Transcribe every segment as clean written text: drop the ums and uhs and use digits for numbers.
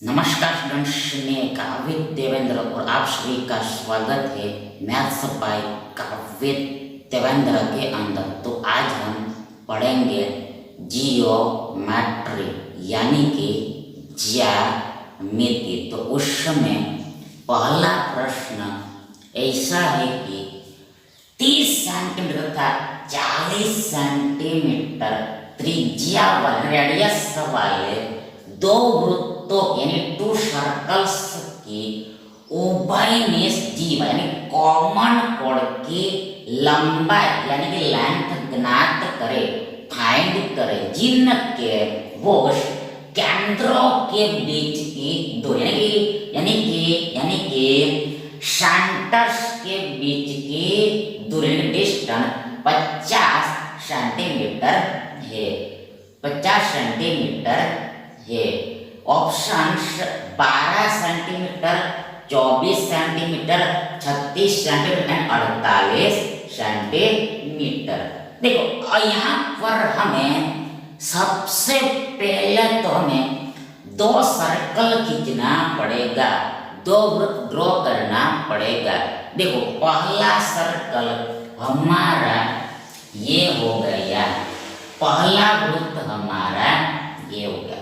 नमस्कार स्टूडेंट्स, मैं काव्य देवेंद्र और आप सभी का स्वागत है मैथ्स बाय काव्य देवेंद्र के अंदर। तो आज हम पढ़ेंगे जियोमेट्री यानी कि ज्यामिति। तो उसमें पहला प्रश्न ऐसा है कि 30 सेंटीमीटर तथा 40 सेंटीमीटर त्रिज्या वाले रेडियस वाले दो वृत्तों यानी टू सर्कल्स की उभयनिष्ठ जीवा यानी कॉमन कोण की लंबाई यानी कि लेंथ ज्ञात करे, फाइंड करे, जिनके वो केंद्रों के बीच की दूरी यानी कि सेंटर्स के बीच की दूरी डिस्टेंस 50 सेंटीमीटर है। 50 सेंटीमीटर है। Options 12 centimetre, 24 centimetre, 36 centimetre and 48 centimetre. देखो यहाँ पर हमें सबसे पहले तो हमें दो सर्कल खींचना पड़ेगा, दो वृत्त ड्रॉ करना पड़ेगा। देखो पहला सर्कल हमारा ये हो गया, पहला वृत्त हमारा ये हो गया,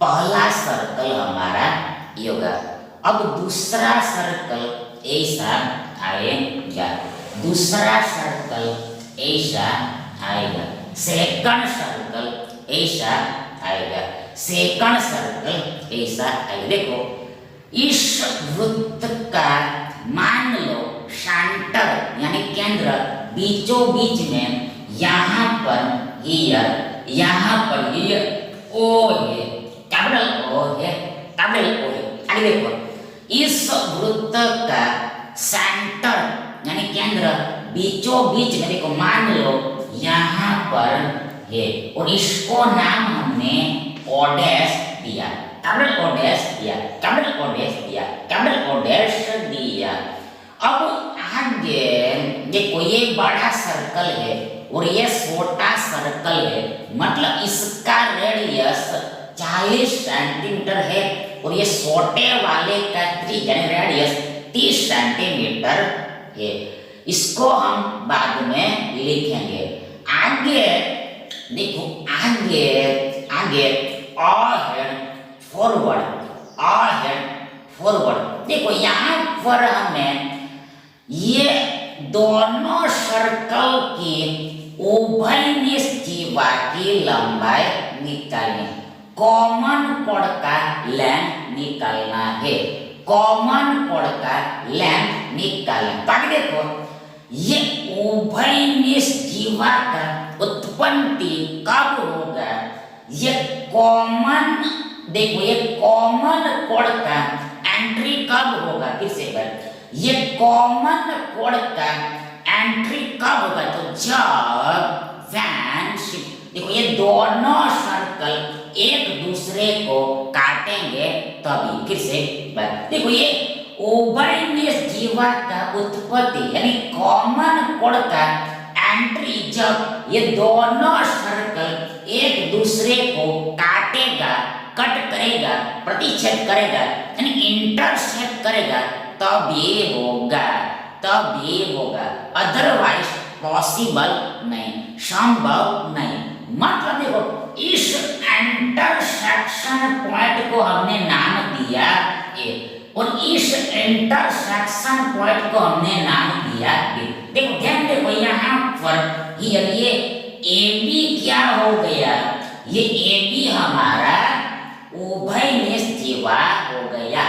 पहला सर्कल हमारा ये होगा। अब दूसरा सर्कल ऐसा आएगा, दूसरा सर्कल ऐसा आएगा, सेकंड सर्कल ऐसा आएगा, सेकंड सर्कल ऐसा आएगा। देखो इस वृत्त का मान लो सेंटर यानी केंद्र बीचों बीच में यहाँ पर यहाँ पर ओ है, कैपिटल ओ है, कैपिटल ओ है। आगे देखो इस वृत्त का सेंटर यानी केंद्र बीचों बीच में देखो मान लो यहाँ पर है और इसको नाम हमने ओ डैश दिया, कैपिटल ओ डैश दिया, कैपिटल ओ डैश दिया, कैपिटल ओ डैश दिया। अब आगे देखो ये बड़ा सर्कल है और ये छोटा सर्कल है, मतलब इसका रेडियस 40 सेंटीमीटर है और ये छोटे वाले का रेडियस 30 सेंटीमीटर है। इसको हम बाद में लिखेंगे। आगे देखो आगे फॉरवर्ड देखो यहाँ पर हमें ये दोनों सर्कल की उभयनिष्ठ जीवा की लंबाई निकालनी, कॉमन कोण का लेंथ निकालना है, कॉमन कोण का लेंथ निकालना। ताकि देखो ये उभयनिष्ठ जीवा का उत्पत्ति कब होगा, ये कॉमन देखो ये कॉमन कोण का एंट्री कब होगा, फिर से बात ये कॉमन कोण का एंट्री कब होगा, तो जब देखो ये दोनों सर्कल एक दूसरे को काटेंगे तभी। फिर से देखो ये उभयनिष्ठ जीवा का उत्पत्ति यानी कॉमन कोण का एंट्री जब ये दोनों सर्कल एक दूसरे को काटेगा, कट करेगा, प्रतिच्छेद करेगा यानी इंटरसेक्ट करेगा तब ये होगा, तब ये होगा, अदरवाइज पॉसिबल नहीं, संभव नहीं। मतलब देखो इस इंटरसेक्शन पॉइंट को हमने नाम दिया ए और इस इंटरसेक्शन पॉइंट को हमने नाम दिया बी। देखो ध्यान देखो यहाँ पर ये ए बी क्या हो गया, ये ए बी हमारा उभयनिष्ठ जीवा हो गया,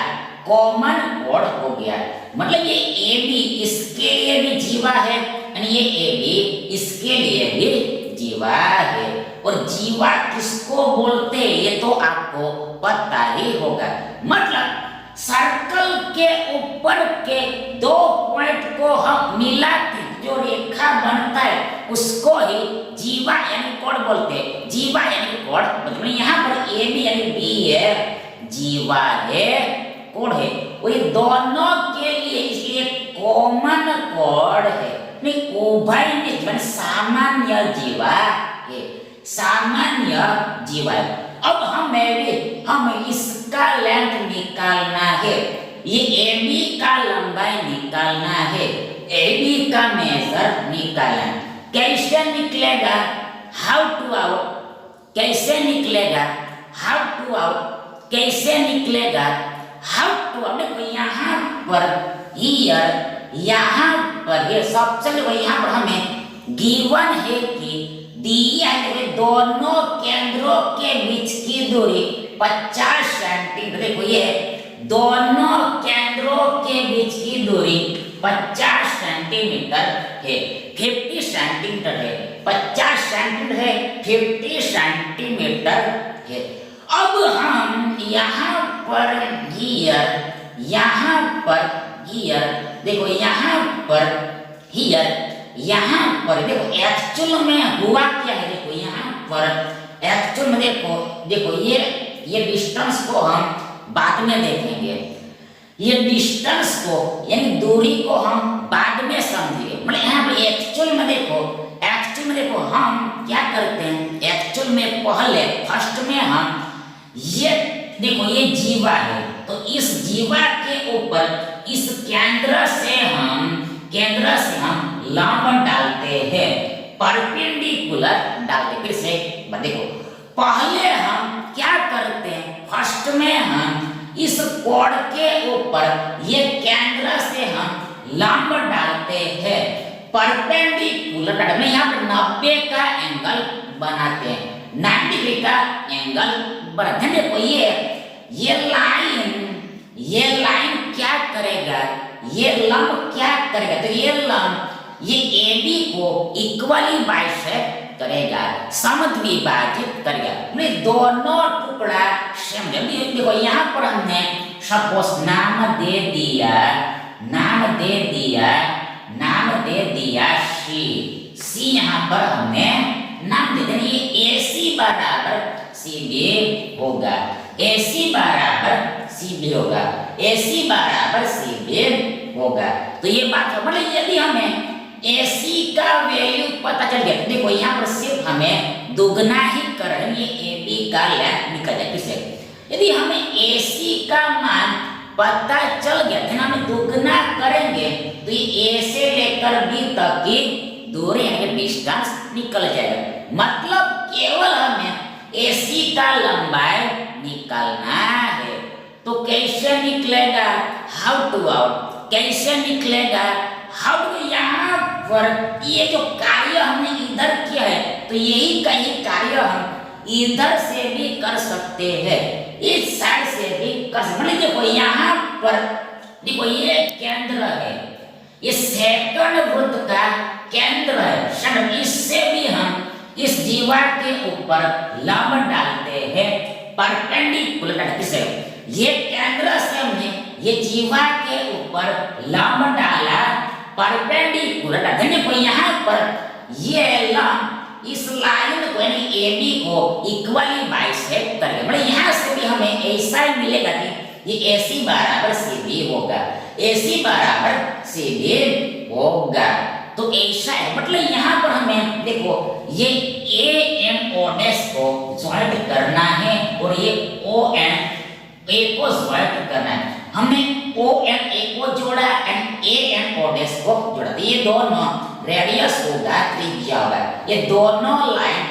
कॉमन कोण हो गया। मतलब ये ए बी इसके लिए भी जीवा है यानी ये ए बी इसके लिए भी जीवा है। और जीवा किसको बोलते हैं ये तो आपको पता ही होगा। मतलब सर्कल के ऊपर के दो पॉइंट को हम मिला के जो रेखा बनता है उसको ही जीवा यानी कोण बोलते हैं, जीवा यानी कोण। मतलब यहाँ पर ए बी यानी बी है, जीवा है, कोण है, वो ये दोनों के लिए इसलिए कॉमन कोण है, नहीं उभयनिष्ठ यानी सामान्य जीवा है, सामान्य जीवा है। अब हम इस इसका लेंथ निकालना है, ये AB का लंबाई निकालना है, AB का मेजर निकालना है। कैसे निकलेगा? हाउ टू आउट, कैसे निकलेगा? हाउ टू आउट, कैसे निकलेगा? How to out. देखो यहाँ पर ईयर, यहाँ पर ये सबसे यहाँ पर हमें गिवन है कि दिया है दोनों केंद्रों के बीच की दूरी 50 सेंटीमीटर। देखो ये दोनों केंद्रों के बीच की दूरी 50 सेंटीमीटर है, 50 सेंटीमीटर है, 50 सेंटीमीटर है, 50 सेंटीमीटर है। अब हम यहाँ पर गियर, यहाँ पर गियर, देखो यहाँ पर गियर, यहाँ पर देखो एक्चुअल में हुआ क्या है? देखो यहाँ पर एक्चुअल में देखो ये डिस्टेंस को हम बाद में देखेंगे, ये डिस्टेंस को यानी दूरी को हम बाद में समझेंगे। मतलब यहाँ पर एक्चुअल में देखो हम क्या करते हैं, एक्चुअल में पहले फर्स्ट में हम ये देखो ये जीवा है, तो इस जीवा के ऊपर इस केंद्र से हम लंब डालते हैं, परपेंडिकुलर डालते। फिर से देखो पहले हम क्या करते हैं, फर्स्ट में हम इस कोण के ऊपर ये केंद्र से हम लंब डालते हैं, परपेंडिकुलर डालते हैं। यहाँ पर 90 का एंगल बनाते हैं, 90 डिग्री का एंगल बनाते हैं। देखो ये लाइन क्या करेगा, ये लंब क्या करेगा? तो ये लंब ये AB को इक्वली बाइसेक्ट करेगा, समद्विभाजित करेगा। मतलब दोनों टुकड़ा सेम। देखो यहाँ पर हमने सपोज नाम दे दिया C यहाँ पर हमने नाम दे दिया, ये AC बराबर CB होगा, AC बराबर CB होगा, AC बराबर CB होगा। तो ये बात है। मतलब यदि हमें AC का वैल्यू पता चल गया, देखो यहाँ पर सिर्फ हमें दुगना ही कर रहे हैं, ये AB का लेंथ निकल जाए। किसे यदि हमें AC का मान पता चल गया तो हम दुगना करेंगे तो ये A से लेकर B तक की दूरी यानी डिस्टेंस निकल जाएगा। मतलब केवल हमें AC का लंबाई निकालना है। तो कैसे निकलेगा? हाउ टू आउट, कैसे निकलेगा? How to. यहाँ पर ये जो कार्य हमने इधर किया है तो यही कहीं कार्य हम इधर से भी कर सकते हैं, इस साइड से भी कर सकते हैं। देखो यहाँ पर देखो ये केंद्र है, ये सेकंड वृत्त का केंद्र है। इससे भी हम इस जीवा के ऊपर लंब डालते हैं, परपेंडिकुलर डालते हैं। ये केंद्र से हमने ये जीवा के ऊपर लंब डाला, परपेंडिकुलर डालते हैं। देखो यहाँ पर ये लंब इस लाइन को यानी AB को इक्वली बाइसेक्ट करेगा। मतलब यहाँ से भी हमें ऐसा ही मिलेगा कि ये AC बराबर CB होगा, AC बराबर CB होगा। तो ऐसा है। मतलब यहाँ पर हमें देखो ये AN OS को ज्वाइंट करना है और ये ON A को ज्वाइंट करना है। हमने ON A को जोड़ा एंड AN OS को जोड़ा। ये दोनों रेडियस होगा, त्रिज्या होगा, ये दोनों लाइन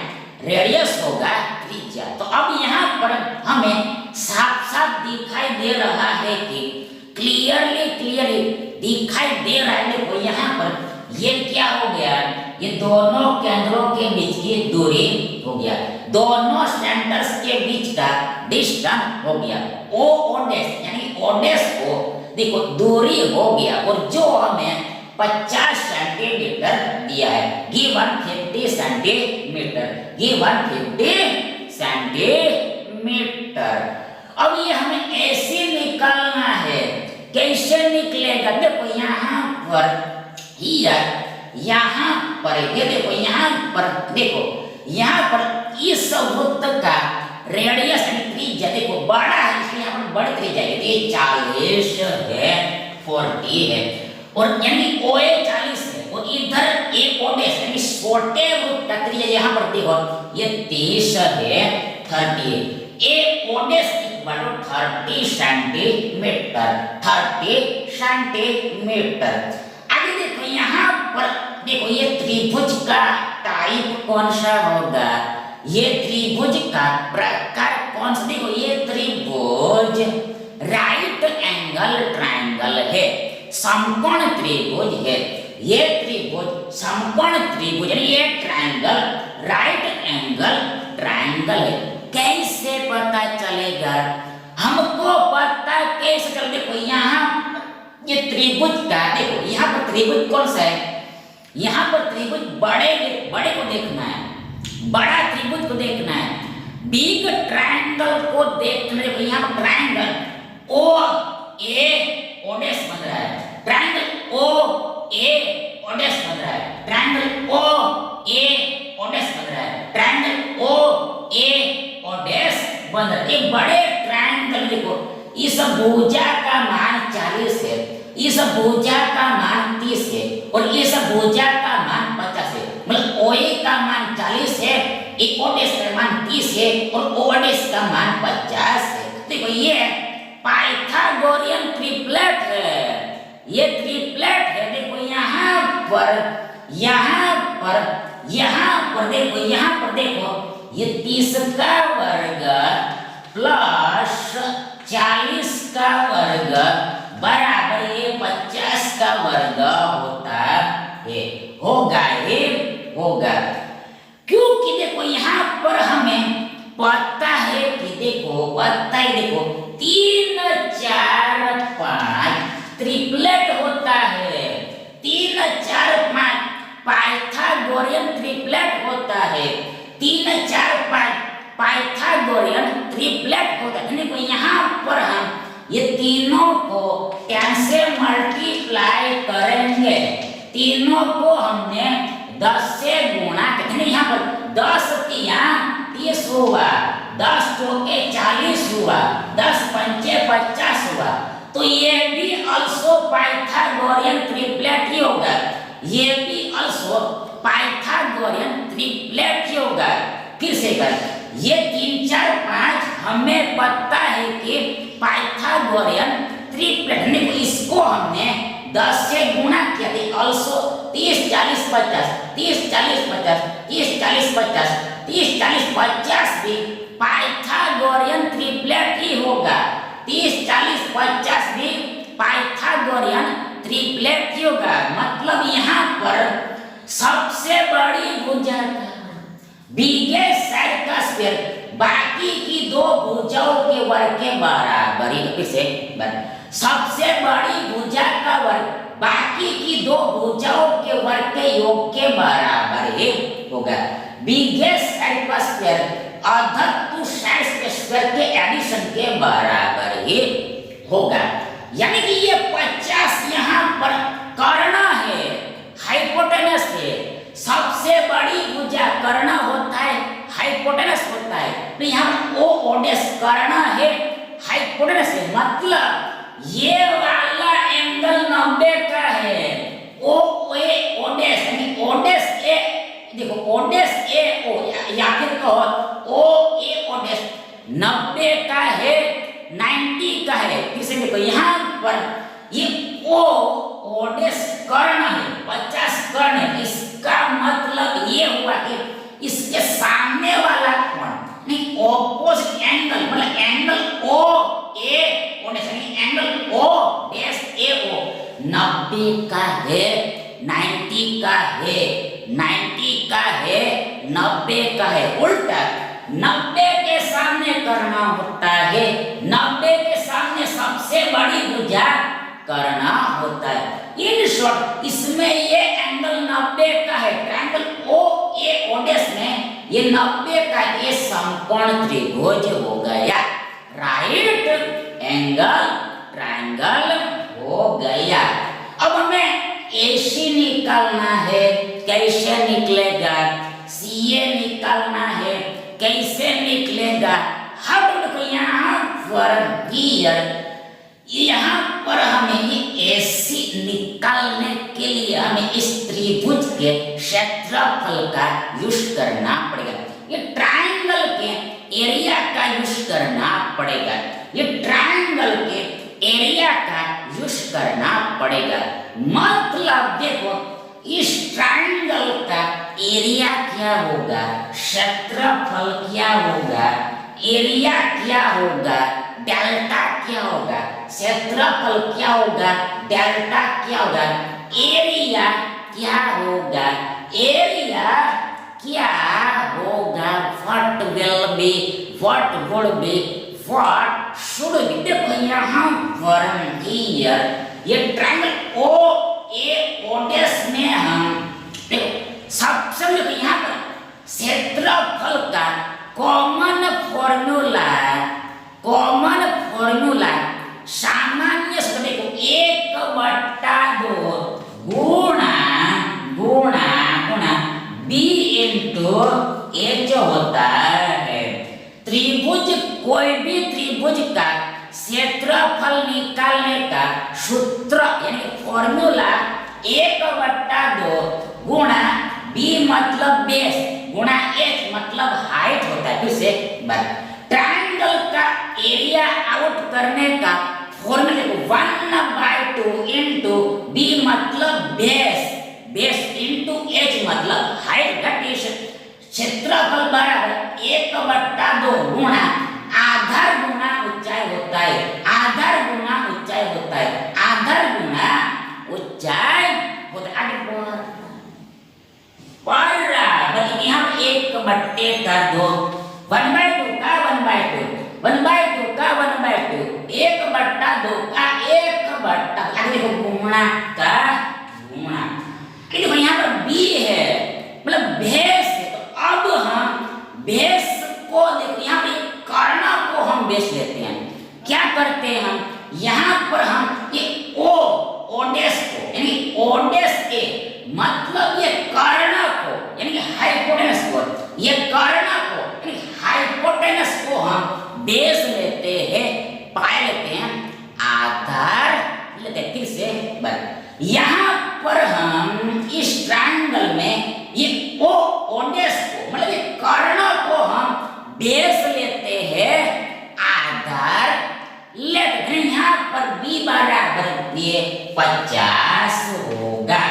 रेडियस होगा, त्रिज्या। तो अब यहाँ पर हमें साफ साफ दिखाई दे रहा है कि क्लियरली दिखाई दे रहा है। देखो यहाँ पर ये क्या हो गया, ये दोनों केंद्रों के बीच की दूरी हो गया, दोनों सेंटर्स के बीच का डिस्टेंस हो गया। OS यानी OS को देखो दूरी हो गया और जो हमें 50 सेंटीमीटर दिया है, गिवन 50 सेंटीमीटर, गिवन 50 सेंटीमीटर। अब ये हमें ऐसे निकालना है, कैसे निकलेगा? देखो यहाँ पर यहाँ पर ये देखो यहाँ पर देखो यहाँ पर इस वृत्त का रेडियस यानी त्रिज्या देखो बड़ा है, इसलिए यहाँ पर बड़ी त्रिज्या है, ये 40 है, 40 है और यानी OA 40 है और इधर एक OS यानी छोटे वृत्त का त्रिज्या यहाँ पर देखो ये 30 है, 30 है। एक OS equal to 30 centimetre, 30 centimetre. आगे देखो यहाँ पर देखो ये त्रिभुज का टाइप कौन सा होगा, ये त्रिभुज का प्रकार कौन सा, देखो ये त्रिभुज राइट एंगल ट्रायंगल है, समकोण त्रिभुज है, ये त्रिभुज समकोण त्रिभुज है, ये ट्रायंगल राइट एंगल ट्रायंगल है। कैसे पता चलेगा, हमको पता कैसे चल, देखो यहाँ ये त्रिभुज का, देखो यहाँ पर त्रिभुज कौन सा है, यहाँ पर त्रिभुज बड़े बड़े को देखना है, बड़ा त्रिभुज को देखना है, बिग ट्रायंगल को देखना है। यहाँ पर ट्रायंगल ओ ए ओडेस बन रहा है, ट्रायंगल ओ ए ओडेस बन रहा है, ट्रायंगल ओ ए ओडेस बन रहा है, ट्रायंगल ओ ए ओडेस बन रहा है। ये बड़े ट्रायंगल देखो, इस भुजा का मान 40 है, इस भुजा का मान 30 है और इस भुजा का मान 50 है, मतलब ओए का मान 40 है, ओडेस का मान 30 है और ओडेस का मान 50 है। देखो ये पाइथागोरियन ट्रिपलेट है, ये ट्रिपलेट है। देखो यहाँ पर देखो ये 30 का वर्ग प्लस 40 का वर्ग बराबर ये 50 का वर्ग होता है, होगा। क्योंकि देखो यहाँ पर हमें पता है कि देखो 3 4 5 ट्रिपलेट होता है, 3 4 5 पाइथागोरियन ट्रिपलेट होता है, 3 4 5 पाइथागोरियन ट्रिपलेट होता है। देखो यहाँ पर हम ये तीनों को 10 से मल्टीप्लाई करेंगे, तीनों को हमने 10 से गुणा कितने, यहाँ पर 10 30 हुआ, 10 चौके 40 हुआ, 10 पंचे 50 हुआ, तो ये भी अल्सो पाइथागोरियन ट्रिपलेट ही होगा, ये भी अल्सो पाइथागोरियन ट्रिपलेट ही होगा। फिर से कर, ये 3 4 5 हमें पता है कि पाइथागोरियन ट्रिपलेट, देखो इसको हमने 10 से गुणा किया था, अल्सो 30 40 50 30 40 50 30 40 50 30 40 50 भी पाइथागोरियन ट्रिपलेट ही होगा, 30 40 50 भी पाइथागोरियन ट्रिपलेट ही होगा। मतलब यहाँ पर सबसे बड़ी भुजा बिगेस्ट साइड का स्क्वायर बाकी की दो भुजाओं के वर्ग के बराबर ही, फिर से सबसे बड़ी भुजा का वर्ग बाकी की दो भुजाओं के वर्ग के योग के बराबर ही होगा। बिगेस्ट साइड का स्क्वायर अधत्व साइड के स्क्वायर के एडिशन के बराबर ही होगा। यानी कि ये 50 यहाँ पर कर्ण है, हाइपोटेनस है, सबसे बड़ी भुजा कर्ण होता है, हाइपोटेनस होता है, तो यहाँ ओ ओडेस कर्ण है, हाइपोटेनस है, मतलब ये वाला एंगल 90 का है, ओ ए ओडेस यानी ओडेस ए, देखो ओडेस ए ओ या फिर कहो ओ ए ओडेस 90 का है, 90 का है। किसे देखो यहाँ पर ये ओ ओडेस कर्ण है, 50 कर्ण है, इसका मतलब ये हुआ कि इसके सामने वाला कोण नहीं ऑपोजिट एंगल, मतलब एंगल ओ ए ओडेस यानी एंगल ओ डैश ए ओ 90 का है, 90 का है, 90 का है, 90 का है, उल्टा 90 के सामने करना होता है, 90 के सामने सबसे बड़ी भुजा करना होता है। इन शॉर्ट इसमें ये एंगल 90 का है, ट्रायंगल ओ ए ओडेस में ये 90 का ये समकोण त्रिभुज हो गया, राइट एंगल ट्रायंगल हो गया। अब हमें एसी निकालना है, कैसे निकलेगा, सीए निकालना है, कैसे निकलेगा, हम देखो यहाँ पर यहाँ पर हमें ये एसी निकालने के लिए हमें इस त्रिभुज के क्षेत्रफल का यूज करना पड़ेगा, ये ट्रायंगल के एरिया का यूज करना पड़ेगा। ये ट्रायंगल के एरिया का यूज करना पड़ेगा। मतलब देखो इस ट्रायंगल का एरिया क्या होगा, क्षेत्रफल क्या होगा, एरिया क्या होगा, डेल्टा क्या होगा, क्षेत्रफल क्या होगा, डेल्टा क्या होगा, एरिया क्या होगा, एरिया क्या होगा, what will be, what would be, what should be. देखो यहाँ पर हियर ये ट्रायंगल ओ ए ओडेस में हम देखो सबसे यहाँ पर क्षेत्रफल का कॉमन फॉर्मूला सामान्य से देखो 1/2 गुणा बी इंटू एच होता है। त्रिभुज कोई भी त्रिभुज का क्षेत्रफल निकालने का सूत्र यानी फॉर्मूला 1/2 गुणा बी मतलब बेस गुणा एच मतलब हाइट होता है। फिर से ट्रायंगल का एरिया आउट करने का फॉर्मूला 1/2 इंटू बी मतलब बेस इंटू एच मतलब हाइट दैट इज क्षेत्रफल बराबर 1/2 गुणा आधार गुणा ऊंचाई होता है, आधार गुणा ऊंचाई होता है, आधार गुणा ऊंचाई होता है। आगे बराबर यहाँ 1/2 1/2 का 1/2 1/2 का 1/2 1/2 का 1/2 आगे देखो गुणा का गुणा। देखो यहाँ पर बी है मतलब बेस है, तो अब हम बेस को देखो यहाँ पे कर्ण को हम बेस लेते हैं। क्या करते हैं हम यहाँ पर हम ये ओडेस को यानी ओडेस ए मतलब ये कर्ण को यानी हाइपोटेनस को, ये कर्ण को यानी हाइपोटेनस को हम बेस लेते हैं, पाए लेते हैं, आधार लेते हैं। फिर से यहाँ पर हम इस ट्रायंगल में ये ओडेस को मतलब ये कर्ण को हम बेस लेते हैं, आधार लेते हैं। यहाँ पर बी बराबर ये 50 होगा,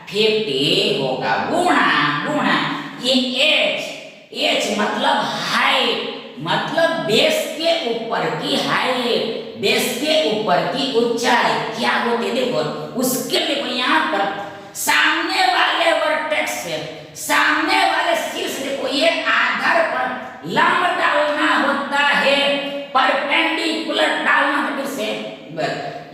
50 होगा गुणा ये एच मतलब हाइट मतलब बेस के ऊपर की हाइट, बेस के ऊपर की ऊंचाई क्या होती है देखो उसके देखो यहाँ पर सामने वाले वर्टेक्स से सामने वाले शीर्ष देखो ये आधार पर लंब डालना होता है, परपेंडिकुलर डालना होता है। से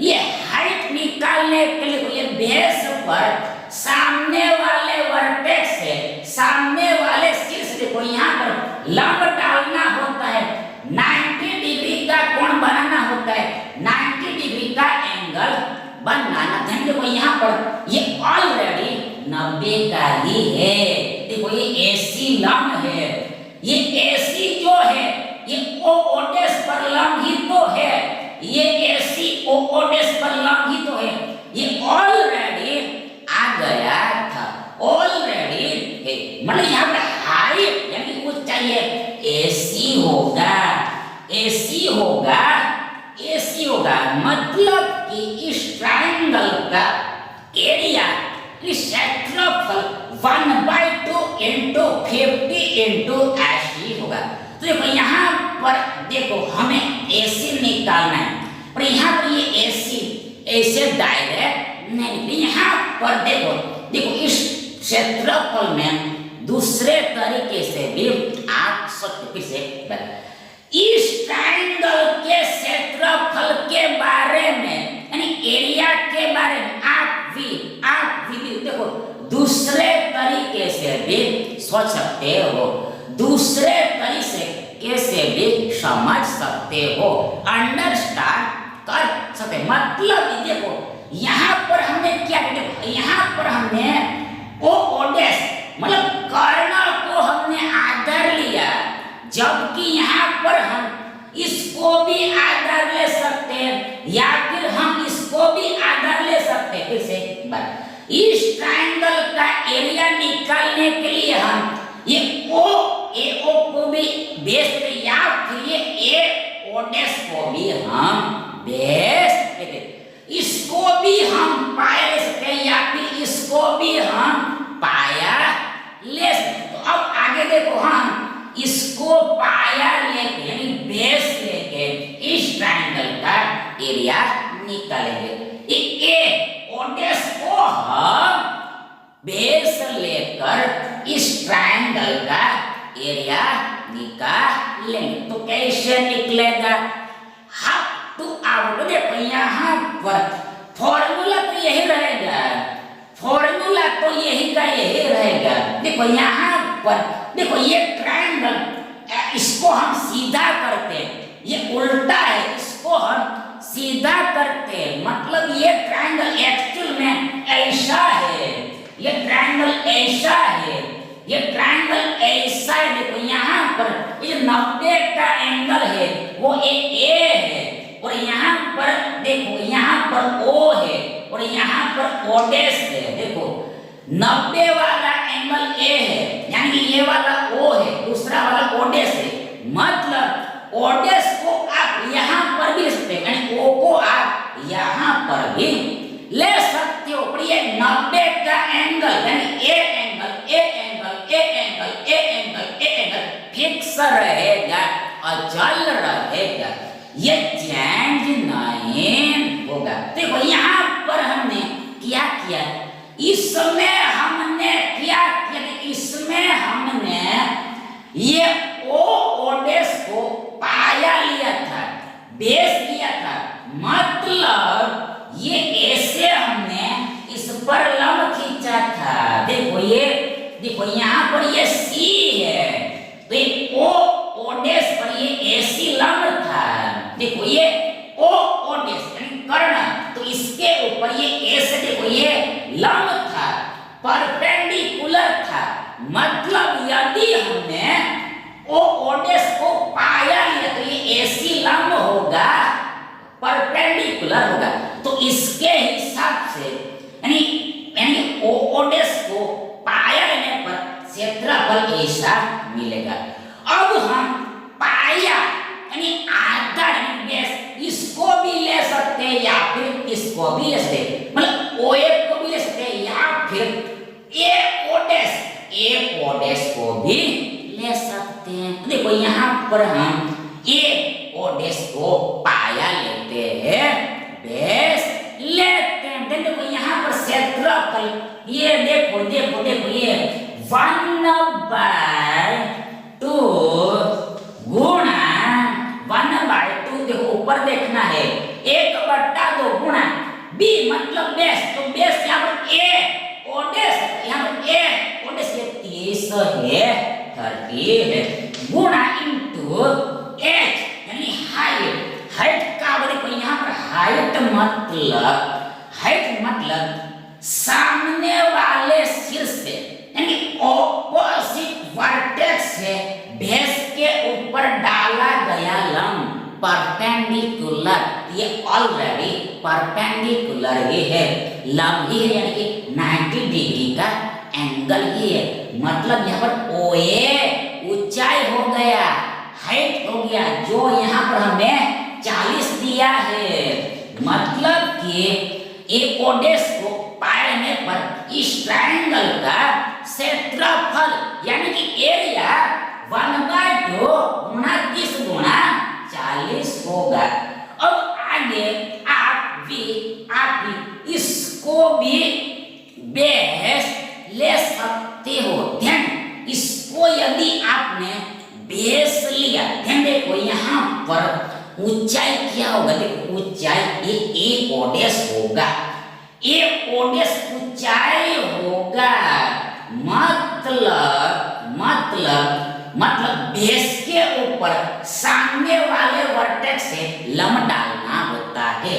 ये हाइट निकालने के लिए ये बेस पर सामने वाले वर्टेक्स से सामने वाले शीर्ष देखो यहाँ पर लंब डालना होता है, 90 डिग्री का कोण बनाना होता है, 90 डिग्री का एंगल बनाना। देखो यहाँ पर ये ऑलरेडी 90 का ही है। देखो ये एसी लंब है, ये एसी जो है ये ओडेस पर लंब ही तो है, ये एसी ओडेस पर लंब ही तो है, ये ऑलरेडी आ गया था, ऑलरेडी है। मतलब यहाँ पर हाइट यानी ऊंचाई है एसी होगा, एसी होगा, एसी होगा। मतलब कि इस ट्रायंगल का एरिया इस क्षेत्रफल 1/2 इंटू 50 इंटू 80 होगा। तो देखो यहाँ पर देखो हमें एसी निकालना है, पर यहाँ पर ये एसी ऐसे डायरेक्ट नहीं, यहाँ पर देखो इस क्षेत्रफल में दूसरे तरीके से भी आप सकते से इस ट्रायंगल के क्षेत्रफल के बारे में यानी एरिया के बारे में आप भी देखो दूसरे तरीके से भी सोच सकते हो, दूसरे तरीके से भी समझ सकते हो, अंडरस्टैंड कर सकते। मतलब देखो यहाँ पर हमने क्या देखो यहाँ पर हमने ओडेस मतलब कर्ण को हमने आधार लिया, जबकि यहाँ पर हम इसको भी आधार ले सकते हैं या फिर हम इसको भी आधार ले सकते हैं। फिर से इस ट्रायंगल का एरिया निकालने के लिए हम ये ओ को भी बेस पे या फिर ये ओडेस को भी हम बेस कहते हैं। इसको भी हम पाया ले सकते हैं या फिर इसको भी हम पाया ले सकते हैं। तो अब आगे देखो, हम इसको पाया लेके यानी बेस लेके इस ट्रायंगल का एरिया निकालेंगे। ए ओडेस को हम बेस लेकर इस ट्रायंगल का एरिया निकालेंगे। तो कैसे निकलेगा? Half to out. देखो यहाँ पर फॉर्मूला तो यही रहेगा, फॉर्मूला तो यही का यही रहेगा। देखो यहाँ पर देखो ये ट्रायंगल, इसको हम सीधा करते हैं, ये उल्टा है, इसको हम सीधा करते हैं, मतलब ये ट्रायंगल एक्चुअल में ऐसा है, ये ट्रायंगल ऐसा है, ये ट्रायंगल ऐसा है। देखो यहाँ पर ये 90 का एंगल है, वो ए है, और यहाँ पर देखो यहाँ पर ओ है और यहाँ पर ओडेस है। देखो 90 वाला एंगल ए है, यानी ये वाला ओ है, दूसरा वाला ओडेस है, मतलब ओडेस को आप यहाँ पर भी ले सकते हैं, यानी ओ को आप यहाँ पर भी ले सकते हो। पर ये 90 का एंगल यानी A angle A angle A angle A angle A angle fix रहेगा, अचल रहेगा, ये चेंज नहीं होगा। देखो यहाँ पर हमने क्या किया, इसमें हमने क्या किया, इसमें हमने ये ओ ओडेस को पाया लिया था, बेस लिया था, मतलब ये ऐसे हमने इस पर लंब खींचा था। देखो ये देखो यहाँ पर ये सी है, तो ये ओ ओडेस पर ये ऐसी लंब था। देखो ये ओ ओडेस यानी कर्ण, तो इसके ऊपर ये ऐसे देखो ये लंब था, परपेंडिकुलर था, मतलब यदि हमने ओ ओडेस को पाया लिया तो ये ऐसी लंब होगा, परपेंडिकुलर होगा। तो इसके हिसाब से यानी ओ ओडेस को पाया लेने पर क्षेत्रफल ऐसा मिलेगा। अब हम पाया यानी आधा यानी बेस, इसको भी ले सकते हैं या फिर इसको भी ले सकते हैं, मतलब ओ ए को भी ले सकते हैं या फिर ए ओडेस को भी ले सकते हैं। देखो यहाँ पर हम ए ओडेस को पाया लेते हैं, बेस लेते हैं। देखो यहाँ पर क्षेत्रफल ये देखो देखो देखो ये 1/2 गुणा 1/2, देखो ऊपर देखना है 1/2 गुणा बी मतलब बेस, तो बेस यहाँ पर ए ओडेस, यहाँ पर ए ओडेस ये 30 है 30 है, गुणा इनटू एच यानी हाइट, हाइट का देखो यहाँ पर हाइट मतलब सामने वाले शीर्ष से यानी ऑपोजिट वर्टेक्स से बेस के ऊपर डाला गया लंब, परपेंडिकुलर, ये ऑलरेडी परपेंडिकुलर ही है, लंब ही है, यानी कि 90 डिग्री का एंगल ही है, मतलब यहाँ पर ओए ऊंचाई हो गया, हाइट हो गया, जो यहाँ पर हमें 40 दिया है, मतलब कि एक ओडेस को पाने पर इस ट्रायंगल का क्षेत्रफल यानी कि एरिया 1/2 गुणा 30 गुणा 40 होगा। अब आगे आप भी इसको भी बेस ले सकते हो। ध्यान, इसको यदि आपने बेस लिया, ध्यान देखो यहाँ पर ऊंचाई क्या होगा, देखो ऊंचाई ए ओडेस होगा, ए ओडेस ऊंचाई होगा, मतलब बेस के ऊपर सामने वाले वर्टेक्स से लंब डालना होता है,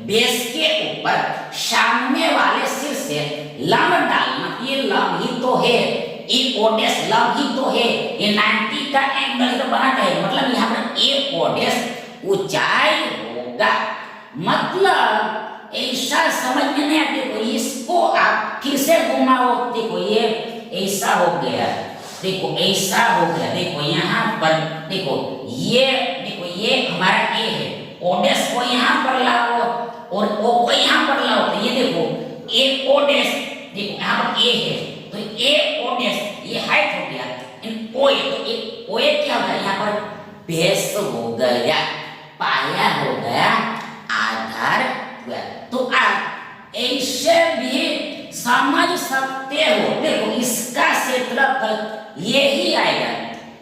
बेस के ऊपर सामने वाले शीर्ष से लंब डालना, ये लंब ही तो है, ए ओडेस लंब ही तो है, ये 90 का एंगल तो बनाता है, मतलब यहाँ पर ए ओडेस ऊंचाई होगा, मतलब ऐसा समझ में नहीं आती। देखो इसको आप फिर से घुमाओ, देखो ये ऐसा हो गया, देखो ऐसा हो गया, देखो यहाँ पर देखो ये ये हमारा ए है, ओ डैश को यहाँ पर लाओ और ओ को यहाँ पर लाओ, तो ये देखो ए ओ डैश, देखो यहाँ पर ए है तो ए ओ डैश ये हाइट हो गया, इन ओ ए तो ए ओ ए क्या होगा यहाँ पर बेस हो गया, पाया हो गया, आधार हुआ। तो आप ऐसे भी समझ सकते हो, देखो इसका क्षेत्रफल यही आएगा,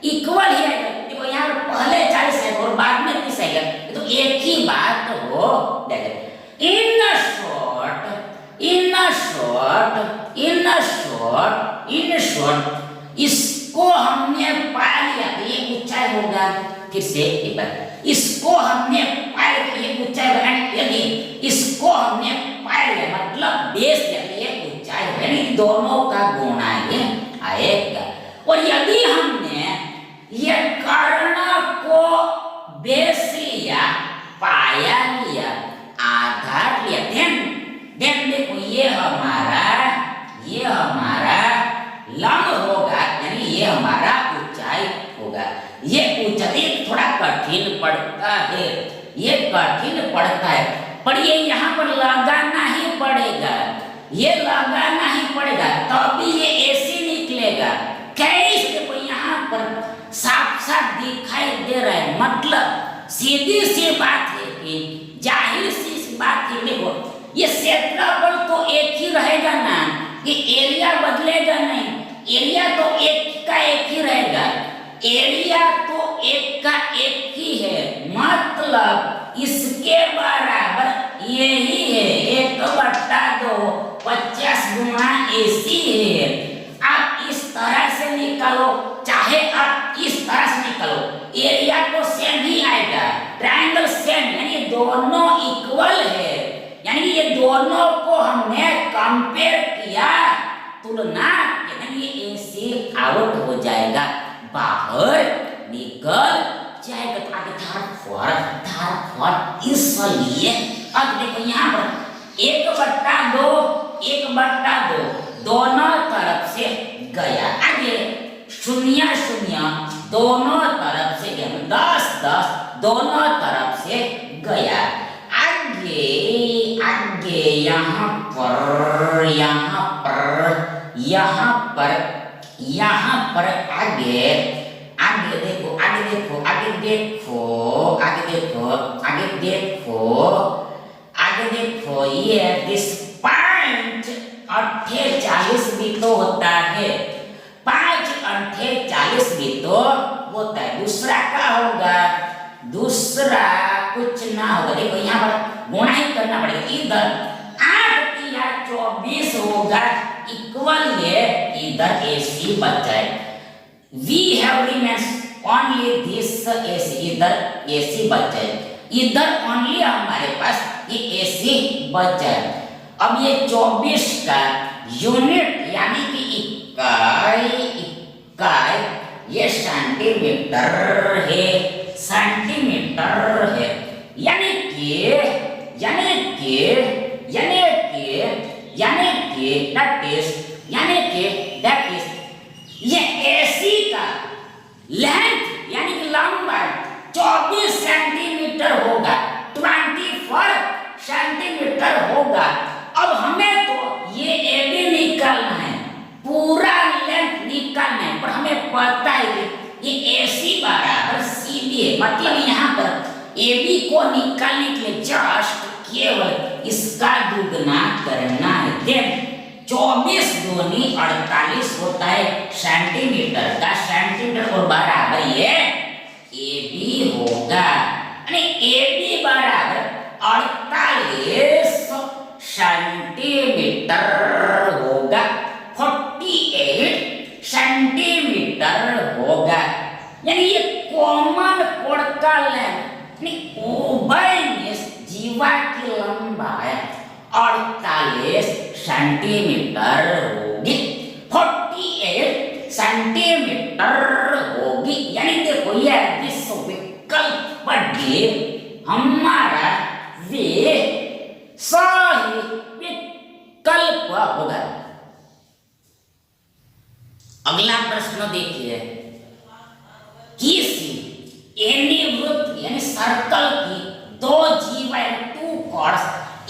इक्वल ही आएगा। देखो यहाँ पर पहले 40 है और बाद में 30 आएगा, तो एक ही बात हो जाएगा। इन शॉर्ट इसको हमने पा लिया, ये ऊंचाई होगा, फिर से एक बार इसको हमने पा लिया, ये ऊंचाई होगा, यदि इसको हमने पा लिया मतलब बेस ये ऊंचाई है, यानी दोनों का गुणा ये आएगा। और यदि हमने ये कर्ण को बेस लिया, पाया लिया, आधार लिया, देन देखो ये हमारा लंब होगा, यानी ये हमारा ऊंचाई होगा। ये ऊंचाई थोड़ा कठिन पड़ता है, ये कठिन पड़ता है, पर ये यहाँ पर लगाना ही पड़ेगा, ये लगाना ही पड़ेगा, तभी ये ऐसे निकलेगा। कैसे देखो यहाँ पर साफ साफ दिखाई दे रहा है, मतलब सीधी सी बात है कि जाहिर सी बात है। देखो ये क्षेत्रफल तो एक ही रहेगा ना, ये एरिया बदलेगा नहीं, एरिया तो एक का एक ही रहेगा, एरिया तो एक का एक ही है, मतलब इसके बराबर यही है 1/2 50 गुना ऐसी है। आप इस तरह से निकालो, चाहे आप इस तरह से निकालो, एरिया तो सेम ही आएगा, ट्रायंगल सेम, यानी दोनों इक्वल है, यानी ये दोनों को हमने कंपेयर किया, तुलना, यानी ये ऐसे आउट हो जाएगा, बाहर निकल जाएगा। तो आगे धार इसलिए अब देखो यहाँ पर 1/2 दोनों तरफ से गया, आगे 0 0 दोनों तरफ से गया, 10 10 दोनों तरफ से गया। आगे यहाँ पर आगे देखो ये दिस पॉइंट 48 भी तो होता है, 5 भी तो होता है। दूसरा क्या होगा, दूसरा कुछ ना होगा, देखो यहाँ पर गुणा ही करना पड़ेगा, इधर 8 या 24 होगा, इक्वल है, इधर AC बच जाए। We have remains only this AC, इधर AC बच जाए, इधर only हमारे पास ये AC बच जाए। अब ये 24 का यूनिट यानी कि इकाई ये सेंटीमीटर है, यानी कि दैट इज ये AC का लेंथ यानी कि लंबाई 24 सेंटीमीटर होगा, 24 सेंटीमीटर होगा। अब हमें तो ये AB निकालना है, पूरा लेंथ निकालना है, पर हमें पता है कि ये AC बराबर CD है, मतलब यहाँ पर AB को निकालने के लिए जस्ट केवल इसका दुगना करना है। देन 24 दूनी 48 होता है सेंटीमीटर का, सेंटीमीटर और बराबर ये AB होगा, यानी AB बराबर 48 सेंटीमीटर होगा, 48 सेंटीमीटर होगा, यानी ये कॉमन कोण का लेंथ, जीवा की लंबाई 48 सेंटीमीटर होगी, 48 सेंटीमीटर होगी, यानी देखो ये इस विकल्प पर हमारा वे सही विकल्प होगा। अगला प्रश्न देखिए, किसी एनी वृत्त यानी सर्कल की दो जीवा टू कॉर्ड्स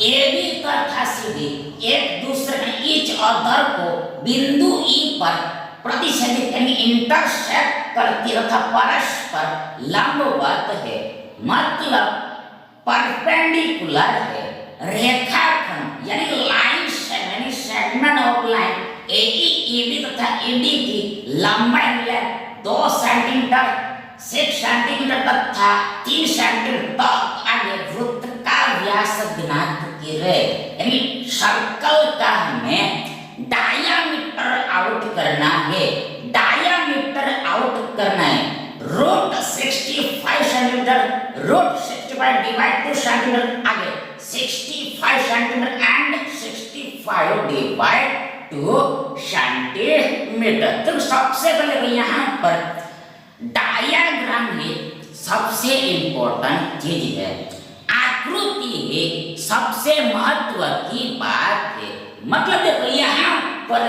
AB तथा CD एक दूसरे ईच अदर को बिंदु E पर प्रतिच्छेदित यानी इंटरसेक्ट करती तथा परस्पर लंबवत है, मतलब परपेंडिकुलर है। रेखाखंड यानी लाइन यानी segment of line AE AB तथा AD की लंबाई 2 सेंटीमीटर 6 सेंटीमीटर तथा 3 सेंटीमीटर तक आगे वृत्त का व्यास ज्ञात कीजिए। यानी सर्कल का हमें डायामीटर आउट करना है, डायामीटर आउट करना है। Root 65 centimetre, root 65 divide 2 centimetre आगे 65 सेंटीमीटर एंड 65 डिवाइड 2 सेंटीमीटर। तो सबसे पहले यहाँ पर डायाग्राम ही सबसे इंपॉर्टेंट चीज है, आकृति ही सबसे महत्व की बात है। मतलब देखो यहाँ पर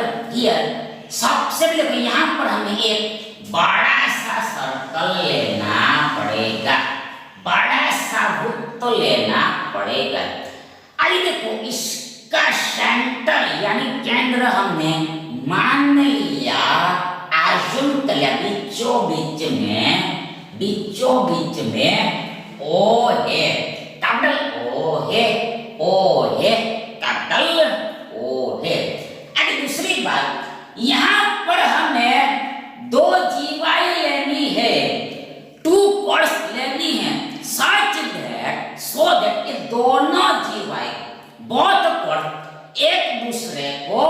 सबसे पहले देखो यहाँ पर हमें एक बड़ा सा सर्कल लेना पड़ेगा, बड़ा सा वृत्त लेना पड़ेगा। आइए देखो इसका सेंटर यानी केंद्र हमने मान लिया, आजुम कर लिया बीचों बीच में O है, कैपिटल O है, कैपिटल O है। अभी दूसरी बात यहाँ पर हमें दो जीवाएं लेनी है, टू कॉर्ड्स लेनी है, सच दैट सो दैट ये दोनों जीवाएं बोथ कॉर्ड एक दूसरे को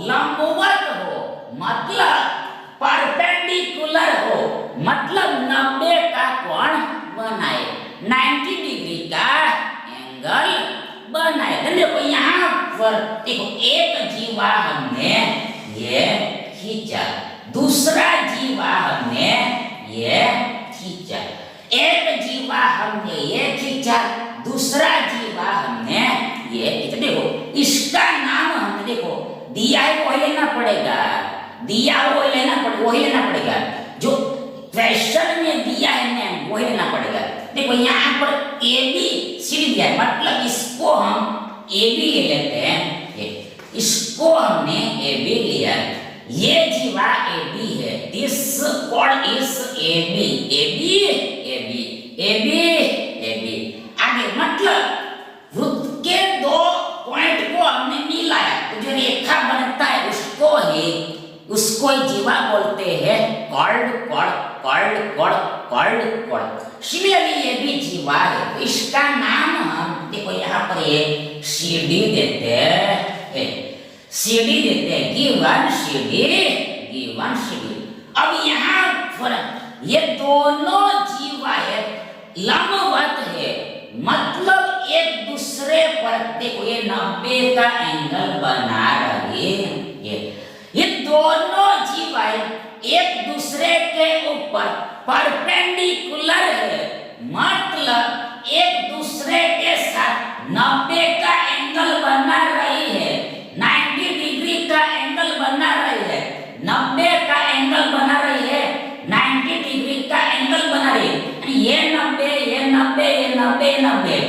लंबवत हो, मतलब परपेंडिकुलर हो, मतलब 90 का कोण बनाए, 90 डिग्री का एंगल बनाए। देखो यहाँ पर देखो एक जीवा हमने ये खींचा, दूसरा जीवा हमने ये खींचा, एक जीवा हमने ये खींचा, दूसरा जीवा हमने ये खींचा। देखो इसका नाम हमने देखो दिया है वही लेना पड़ेगा, दिया वही लेना पड़ेगा, जो क्वेश्चन में दिया है नेम वही लेना पड़ेगा। देखो यहाँ पर ABCD दिया है, मतलब इसको हम AB ले लेते हैं, इसको हमने AB लिया, ये जीवा AB है, दिस कॉर्ड इज AB। आगे मतलब वृत्त के दो पॉइंट को हमने मिलाया तो जो रेखा बनता है उसको ही जीवा बोलते हैं, कॉर्ड। सिमिलरली ये भी जीवा है, इसका नाम हम देखो यहाँ पर ये CD देते हैं, गिवन CD। अब यहाँ पर ये दोनों जीवा है लंबवत है, मतलब एक दूसरे पर देखो ये 90 का एंगल बना रही है। ये दोनों जीवाएं एक दूसरे के ऊपर परपेंडिकुलर है, मतलब एक दूसरे के साथ 90 का एंगल बना रही है, 90 डिग्री का एंगल बना रही है, 90 का एंगल बना रही है, 90 डिग्री का एंगल बना रही है। ये 90, ये 90, ये 90, 90,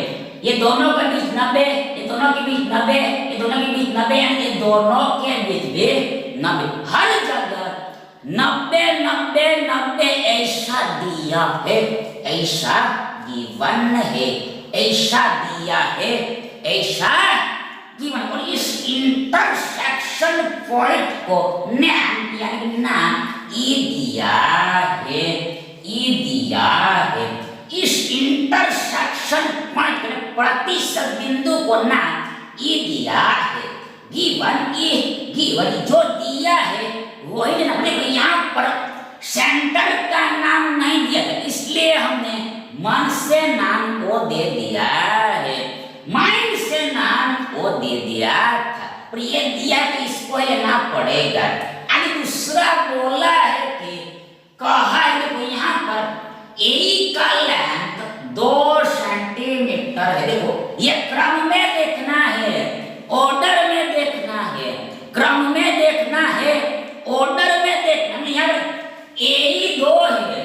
ये दोनों के बीच 90, ये दोनों के बीच 90, ये दोनों के बीच 90, ये दोनों के बीच भी 90, हर जगह 90 ऐसा दिया है, ऐसा गिवन है, ऐसा दिया है, ऐसा गिवन। और इस इंटरसेक्शन पॉइंट को नाम यानी नाम ई दिया है, इस इंटरसेक्शन पॉइंट के प्रतिशत बिंदु को नाम ई दिया है, गिवन जो दिया है वही लेना पड़ेगा। यहाँ पर सेंटर का नाम नहीं दिया था, इसलिए हमने मन से नाम को दे दिया है, माइंड से नाम को दे दिया था, पर ये दिया कि इसको लेना पड़ेगा। आगे दूसरा बोला है कि कहा है कि यहाँ पर ए का लेंथ 2 सेंटीमीटर है। देखो ये क्रम में देखना है, ऑर्डर में देखना है, क्रम में देखना है, ऑर्डर में देखना है। यहाँ AE 2 है,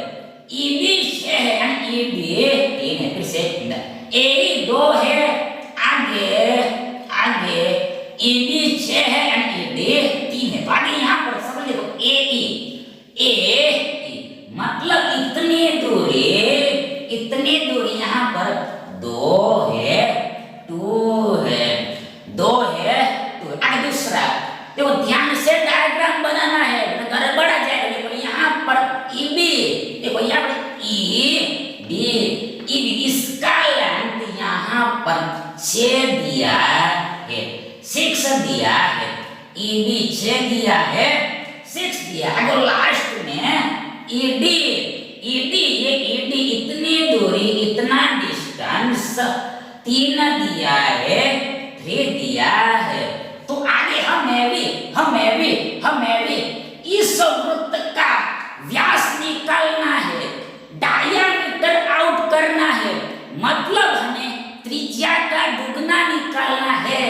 EB 6 है, EB 3 है। ये 3 है। तो आगे यहाँ पर समझ देखो ए ई मतलब इतनी दूरी यहाँ पर 2 है 2 है 2 है 2। आगे दूसरा देखो ध्यान से डायग्राम बनाना है, गड़बड़ आ जाएगा। देखो यहाँ पर ई बी, देखो यहाँ पर ई बी इसका लेंथ यहाँ पर 6 दिया है, 6 दिया है। ई बी 6 दिया है, 6 दिया है। अगर लास्ट में ईडी ये ईडी इतनी दूरी इतना डिस्टेंस 3 दिया है, 3 दिया है। तो आगे हमें भी इस वृत्त का व्यास निकालना है, डायमीटर आउट करना है। मतलब हमें त्रिज्या का दुगना निकालना है,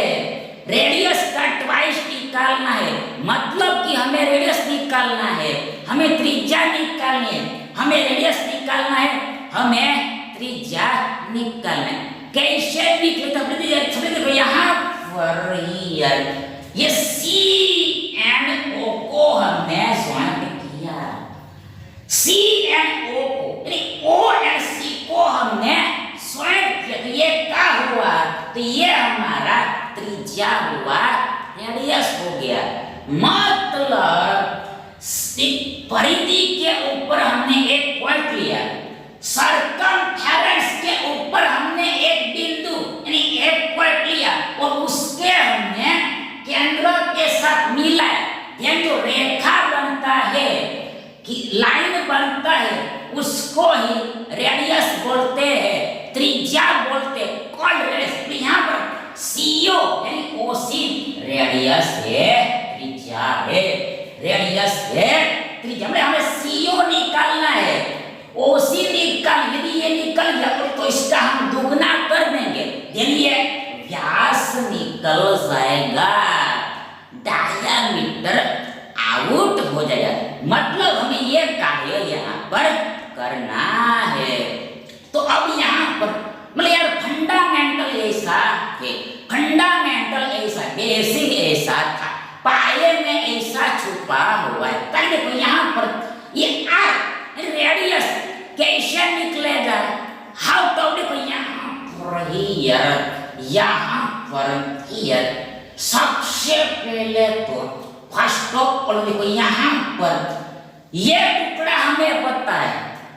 रेडियस का ट्वाइस निकालना है। मतलब कि हमें रेडियस निकालना है, हमें त्रिज्या निकालनी है, हमें रेडियस निकालना है, हमें त्रिज्या निकालना है। कैसे निकले तो देखो यहाँ पर ये सी एंड ओ को हमने ज्वाइंट किया, सी एंड ओ को, यानी ओ एंड सी को हमने ज्वाइंट किया। तो ये क्या हुआ? तो ये हमारा त्रिज्या हुआ, रेडियस हो गया। मतलब परिधि के ऊपर हमने एक पॉइंट लिया, सर्कमफेरेंस के ऊपर हमने एक बिंदु यानी एक पॉइंट लिया और उसके हमने केंद्र के साथ मिलाया। ये जो रेखा बनता है कि लाइन बनता है उसको ही रेडियस बोलते हैं, त्रिज्या बोलते हैं, कॉल्ड रेडियस। यहाँ पर सीओ यानी ओसी रेडियस है, त्रिज्या है, रेडियस है, त्रिज्या। हमें सीओ निकालना है, ओसी निकाल, यदि ये निकल गया तो इसका हम दुगना कर देंगे, यानी ये व्यास निकल जाएगा, डायमीटर आउट हो जाएगा। मतलब हमें ये कार्य यहाँ पर करना है। तो अब यहाँ पर मतलब यार फंडामेंटल ऐसा है, फंडामेंटल ऐसा, बेसिक ऐसा था, पाए में ऐसा छुपा हुआ है। ताकि देखो यहाँ पर ये आर रेडियस कैसे निकलेगा, हाउ तो देखो यहाँ पर यहाँ पर सबसे पहले तो फर्स्ट ऑफ ऑल देखो यहाँ पर ये टुकड़ा हमें पता है,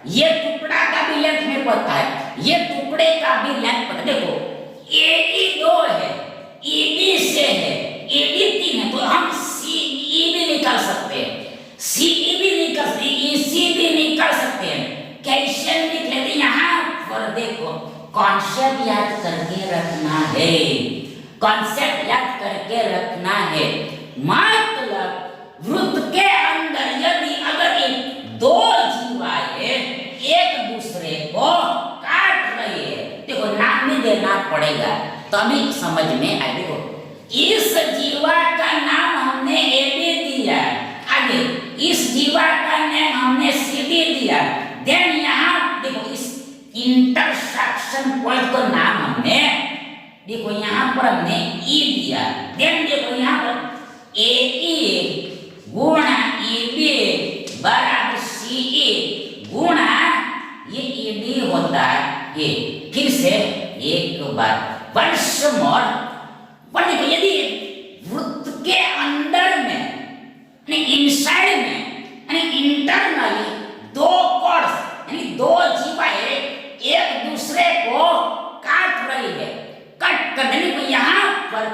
ये टुकड़ा का भी लेंथ हमें पता है, ये टुकड़े का भी लेंथ पता है। देखो एडी 2 है, ईडी से है, ईडी 3 है, तो हम सीई भी निकाल सकते हैं, सीई भी निकाल सकते हैं, ईसी भी निकाल सकते हैं। कैसे निकले? यहाँ पर देखो कॉन्सेप्ट याद करके रखना है, कॉन्सेप्ट याद करके रखना है। मतलब वृत्त के अंदर यदि अगर एक 2 जीवाएं एक दूसरे को काट रही है, देखो नाम भी देना पड़ेगा तभी समझ में आए। देखो इस जीवा का नाम हमने ए बी दिया, आगे इस जीवा का नाम हमने सी डी दिया, देन यहाँ देखो इस इंटरसेक्शन पॉइंट का नाम हमने देखो यहाँ पर हमने ई दिया, देन देखो यहाँ पर ए ई गुणा ई बी बराबर सी ई गुणा ये ई डी होता है। फिर से एक बार वंस मोर, पर देखो यदि वृत्त के अंदर में इनसाइड में इंटरनली 2 कॉर्ड्स यानी 2 जीवाएं एक दूसरे को काट रही है, कट कर देने को यहाँ पर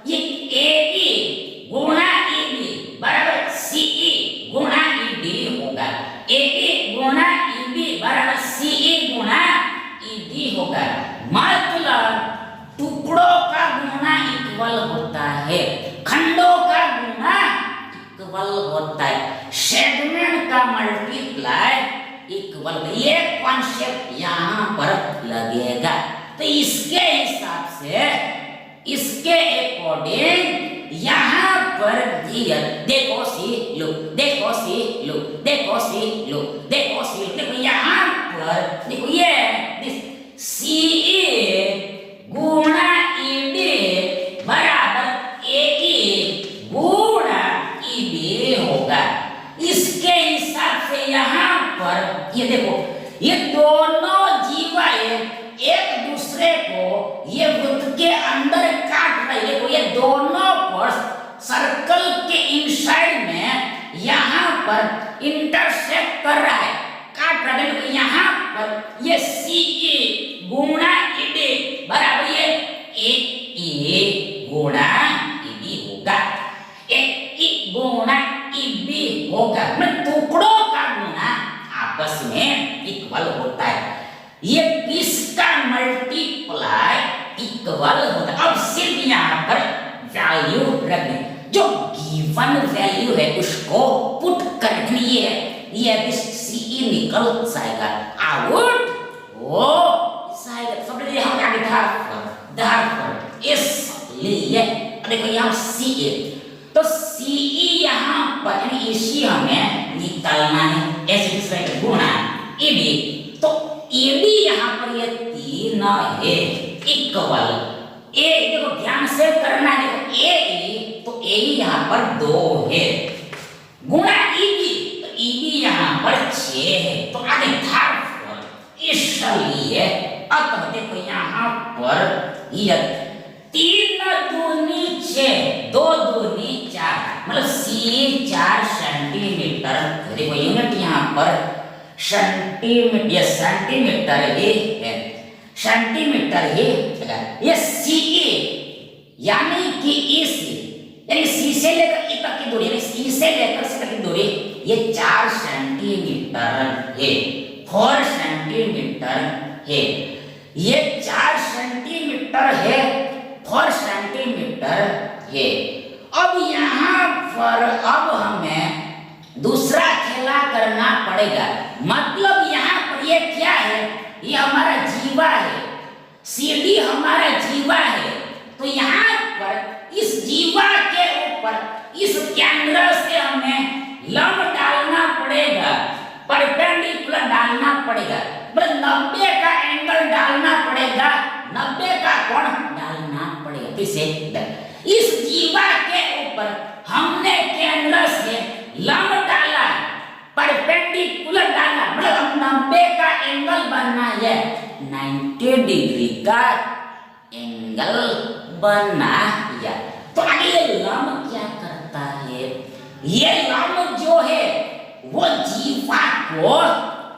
ये ए ई गुणा ई बी बराबर सी ई गुणा ई डी होगा, ए ई गुणा ई बी बराबर सी ई गुणा ई डी होगा। मतलब टुकड़ों का गुणा इक्वल होता है, खंडों का गुणा इक्वल होता है, सेगमेंट का मल्टीप्लाई इक्वल। ये कॉन्सेप्ट यहाँ पर लगेगा। तो इसके हिसाब से, इसके अकॉर्डिंग यहाँ पर दिया, देखो सी लो, देखो सी लो, देखो सी लो, देखो सी लो, देखो यहाँ पर देखो ये सी गुणा ई डी बराबर ए ई गुणा पर इंटरसेक्ट कर रहा है, काट रहा है, तो यहाँ पर ये CE गुणा ED बराबर ये AE गुणा EB होगा, AE गुणा EB होगा, मतलब टुकड़ों का गुना आपस में इक्वल होता है। ये किसका मल्टीप्लाई इक्वल होता है। अब सिर्फ यहाँ पर वैल्यू रखने, जो गिवन वैल्यू है उसको पुट करनी है, ये CE निकल जाएगा आउट वो जाएगा। सब हम आगे धार पर इसलिए देखो यहाँ CE, तो CE यहाँ पर यानी इसी हमें निकालना है, ऐसे दूसरे गुणा ED, तो ED यहाँ पर ये 3 है इक्वल ए, देखो ध्यान से करना है, देखो AE तो AE यहाँ पर 2 है गुणा EB, तो EB यहाँ पर 6 है, तो आगे धार इसलिए अतः देखो यहाँ पर ये 3 दूनी 6, 2 दूनी 4, मतलब C 4 सेंटीमीटर, देखो यूनिट यहाँ पर सेंटीमीटर, ये सेंटीमीटर ही है, सेंटीमीटर ही है। ये CE यानी कि इस यानी C से लेकर E तक की दूरी, यानी C से लेकर C तक की दूरी ये 4 सेंटीमीटर है, 4 सेंटीमीटर है, ये 4 सेंटीमीटर है, 4 सेंटीमीटर है। अब यहाँ पर अब हमें दूसरा खेला करना पड़ेगा, मतलब यहाँ पर ये क्या है, ये हमारा जीवा है, CD हमारा जीवा है, तो यहाँ पर इस जीवा के ऊपर इस केंद्र से हमें लंब डालना पड़ेगा, परपेंडिकुलर डालना पड़ेगा, मतलब 90 का एंगल डालना पड़ेगा, 90 का कोण डालना पड़ेगा। किसे इस जीवा के ऊपर हमने केंद्र से लंब डाला, परपेंडिकुलर डाला, मतलब हम 90 का एंगल बनना है, 90 डिग्री का एंगल बनना है। तो आगे ये लंब क्या करता है, ये लंब जो है वो जीवा को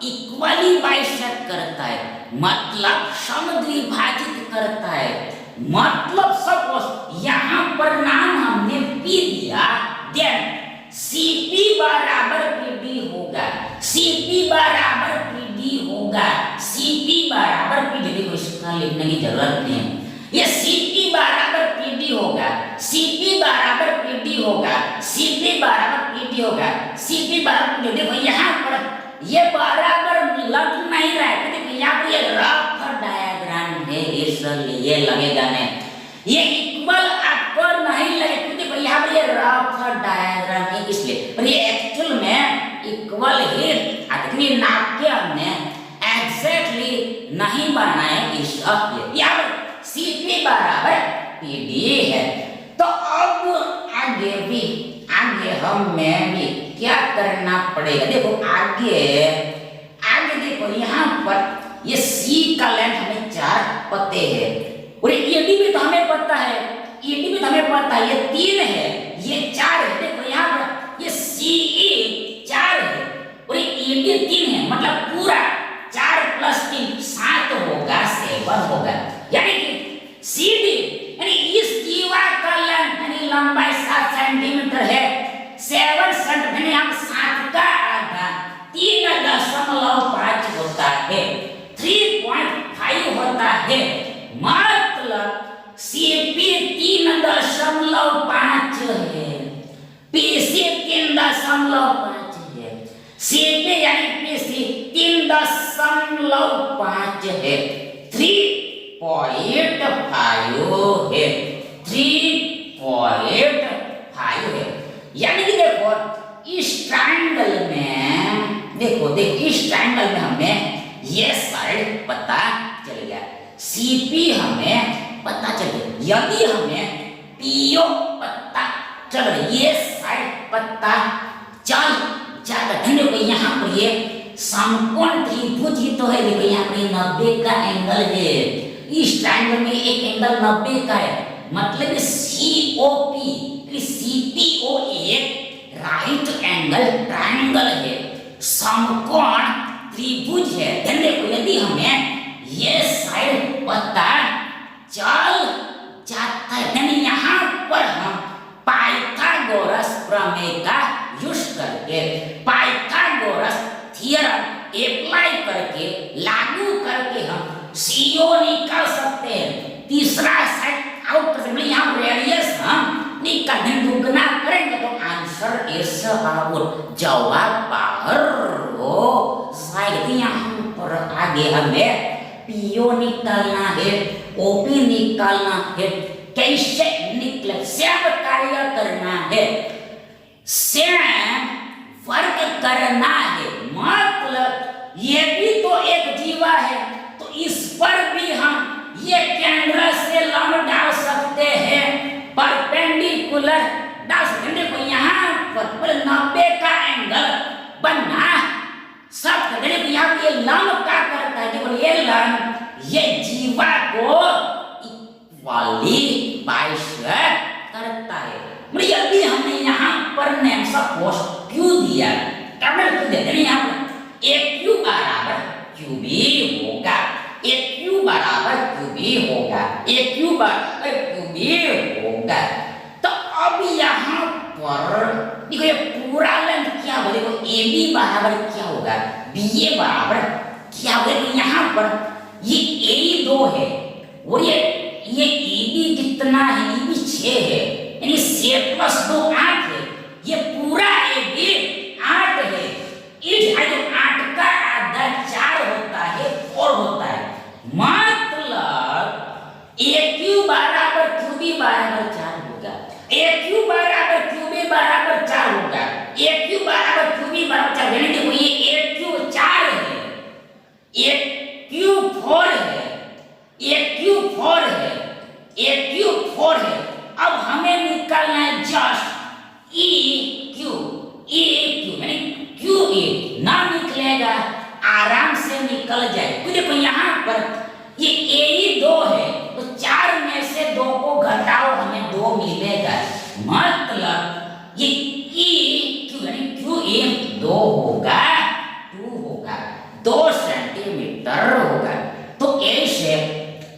इक्वली बाइसेक्ट करता है, मतलब समद्विभाजित करता है, मतलब सपोज यहाँ पर नाम हमने P दिया, देन CP बराबर PD होगा, CP बराबर PD होगा, CP बराबर PD, देखो इसका लिखने की जरूरत नहीं है, ये CP बराबर PD होगा, CP बराबर PD होगा, CP बराबर PD होगा, CP बराबर PD, देखो यहाँ पर ये बराबर लग नहीं रहा है, देखो यहाँ पर ये रफ डायग्राम है, इसलिए लगेगा नहीं, ये इक्वल आपको नहीं लगे, क्योंकि यहाँ पर ये रफ डायग्राम है इसलिए, पर ये एक्चुअल में इक्वल ही आखिरी नाप के हमने एग्जैक्टली नहीं बनाए, इसलिए यहाँ पर CP बराबर PD है। तो अब आगे हमें भी क्या करना पड़ेगा, देखो आगे देखो यहाँ पर ये C का लेंथ हमें 4 पते हैं, और ED भी तो हमें पता है, ED भी तो हमें पता है, ये 3 है, ये 4 है, देखो यहाँ पर ये CE 4 है और ED 3 है, मतलब पूरा 4 + 3 7 होगा, 7 होगा, यानी कि CD यानी इस जीवा का लेंथ यानी लंबाई 7 सेंटीमीटर है, 7 सेंटीमीटर यानी हम 7 का आधा 3.5 होता है, 3.5 होता है, मतलब CP 3.5 है, PC 3.5 है, CP यानी PC 3.5 है, 3.5 है, 3.5 है, यानी कि देखो इस ट्रायंगल में देखो इस ट्रायंगल में हमें ये साइड पता चल गया, CP हमें पता चल गया, यदि हमें PO पता चल गया, ये साइड पता चल जाएगा, देखो यहाँ पर ये समकोण त्रिभुज ही तो है, देखो यहाँ पर 90 का एंगल है, इस ट्रायंगल में एक एंगल 90 का है, मतलब COP CPO एक राइट एंगल ट्रायंगल है, समकोण त्रिभुज है। ध्यान देखो, यदि हमें ये साइड पता चल जाता है, यानी यहाँ पर हम पाइथागोरस प्रमेय का यूज करके, पाइथागोरस थ्योरम अप्लाई करके, लागू करके हम CO निकाल सकते हैं। तीसरा साइड आउट कर सकते हैं, यहाँ रेडियस हम निकाल देंगे, दुगना करेंगे तो आंसर इज आउट, जवाब बाहर हो जाएगा। यहाँ पर आगे हमें PO निकालना है, OP निकालना है, कैसे निकले, सेम कार्य करना है, सेम वर्क करना है। मतलब ये भी तो एक जीवा है, तो इस पर भी हम ये केंद्र से लंब डाल सकते हैं, परपेंडिकुलर डाल सकते हैं। देखो यहाँ पर 90 का एंगल बना सब, देखो यहाँ पे लंब क्या करता है, देखो ये लंब ये जीवा को इक्वली बाइसेक्ट करता है। मतलब यदि हमने यहाँ पर नेम सपोज क्यू दिया, कैपिटल क्यू दे देंगे, यहाँ पर AQ बराबर QB होगा, AQ बराबर QB होगा, AQ बराबर QB होगा। तो अब यहाँ पर देखो ये पूरा लेंथ क्या होगा, देखो AB बराबर क्या होगा, BA बराबर क्या होगा। तो यहाँ पर ये AE 2 है और ये EB कितना है, EB 6 है, यानी 6 + 2 8 है, ये पूरा AB 8 है। इस 8 का आधा 4 होता है और होता है, मतलब AQ बराबर QB बराबर 4 होगा, AQ बराबर QB बराबर 4 होगा, AQ बराबर QB बराबर 4, यानी देखो ये AQ 4 है, AQ 4 है, AQ 4 है, AQ 4 है। अब हमें निकालना है जस्ट EQ, यानी QA ना निकलेगा, आराम से निकल जाए। तो देखो यहाँ पर ये AE 2 है, तो 4 में से 2 को घटाओ, हमें 2 मिलेगा, मतलब ये EQ यानी QA 2 होगा, 2 सेंटीमीटर होगा। तो ऐसे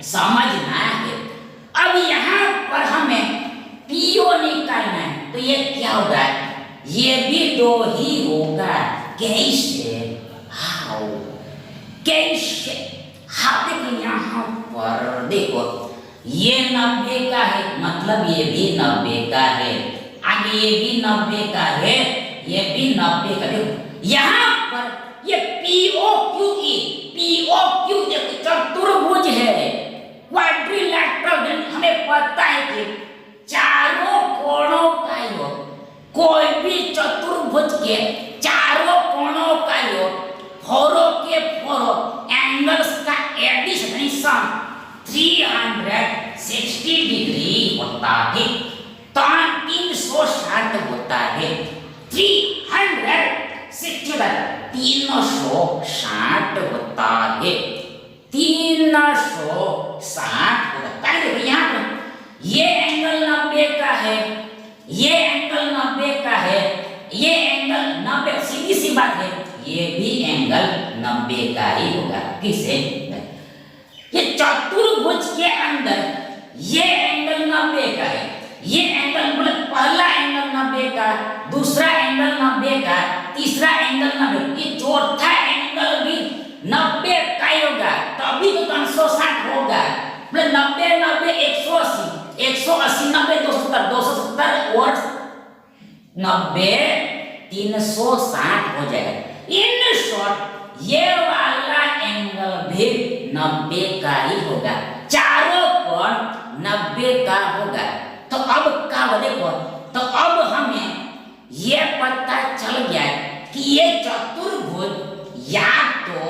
समझना है। अब यहाँ पर हमें PO निकालना है, तो ये क्या होगा, ये भी 2 ही होगा। कैसे, हाउ, कैसे, हाँ देखो यहाँ पर देखो ये 90 का है, मतलब ये भी 90 का है, आगे ये भी 90 का है, ये भी 90 का। देखो यहाँ पर ये POQE, POQ देखो चतुर्भुज है, क्वाड्रिलैटरल, हमें पता है कि चारों कोणों का योग, कोई भी चतुर्भुज के चारों कोणों का योग, फोरों के फोरों एंगल्स का एडिशन सम 360 डिग्री होता है, 360 होता है, 360 होता है, 360 होता है। देखो यहाँ पर ये एंगल 90 का है, ये एंगल 90 का है, ये एंगल 90, सीधी सी बात है, ये भी एंगल 90 का ही होगा। किसे, ये चतुर्भुज के अंदर ये एंगल 90 का है, ये एंगल मतलब पहला एंगल 90 का, दूसरा एंगल 90 का, तीसरा एंगल 90, ये चौथा एंगल भी 90 का ही होगा, तभी तो 360 होगा। मतलब 90 90 180, 180 90 270, 270 और 90 360 हो जाएगा। इन शॉर्ट ये वाला एंगल भी 90 का ही होगा, चारों कोण 90 का होगा। तो अब क्या देखो, तो अब हमें ये पता चल गया कि ये चतुर्भुज या तो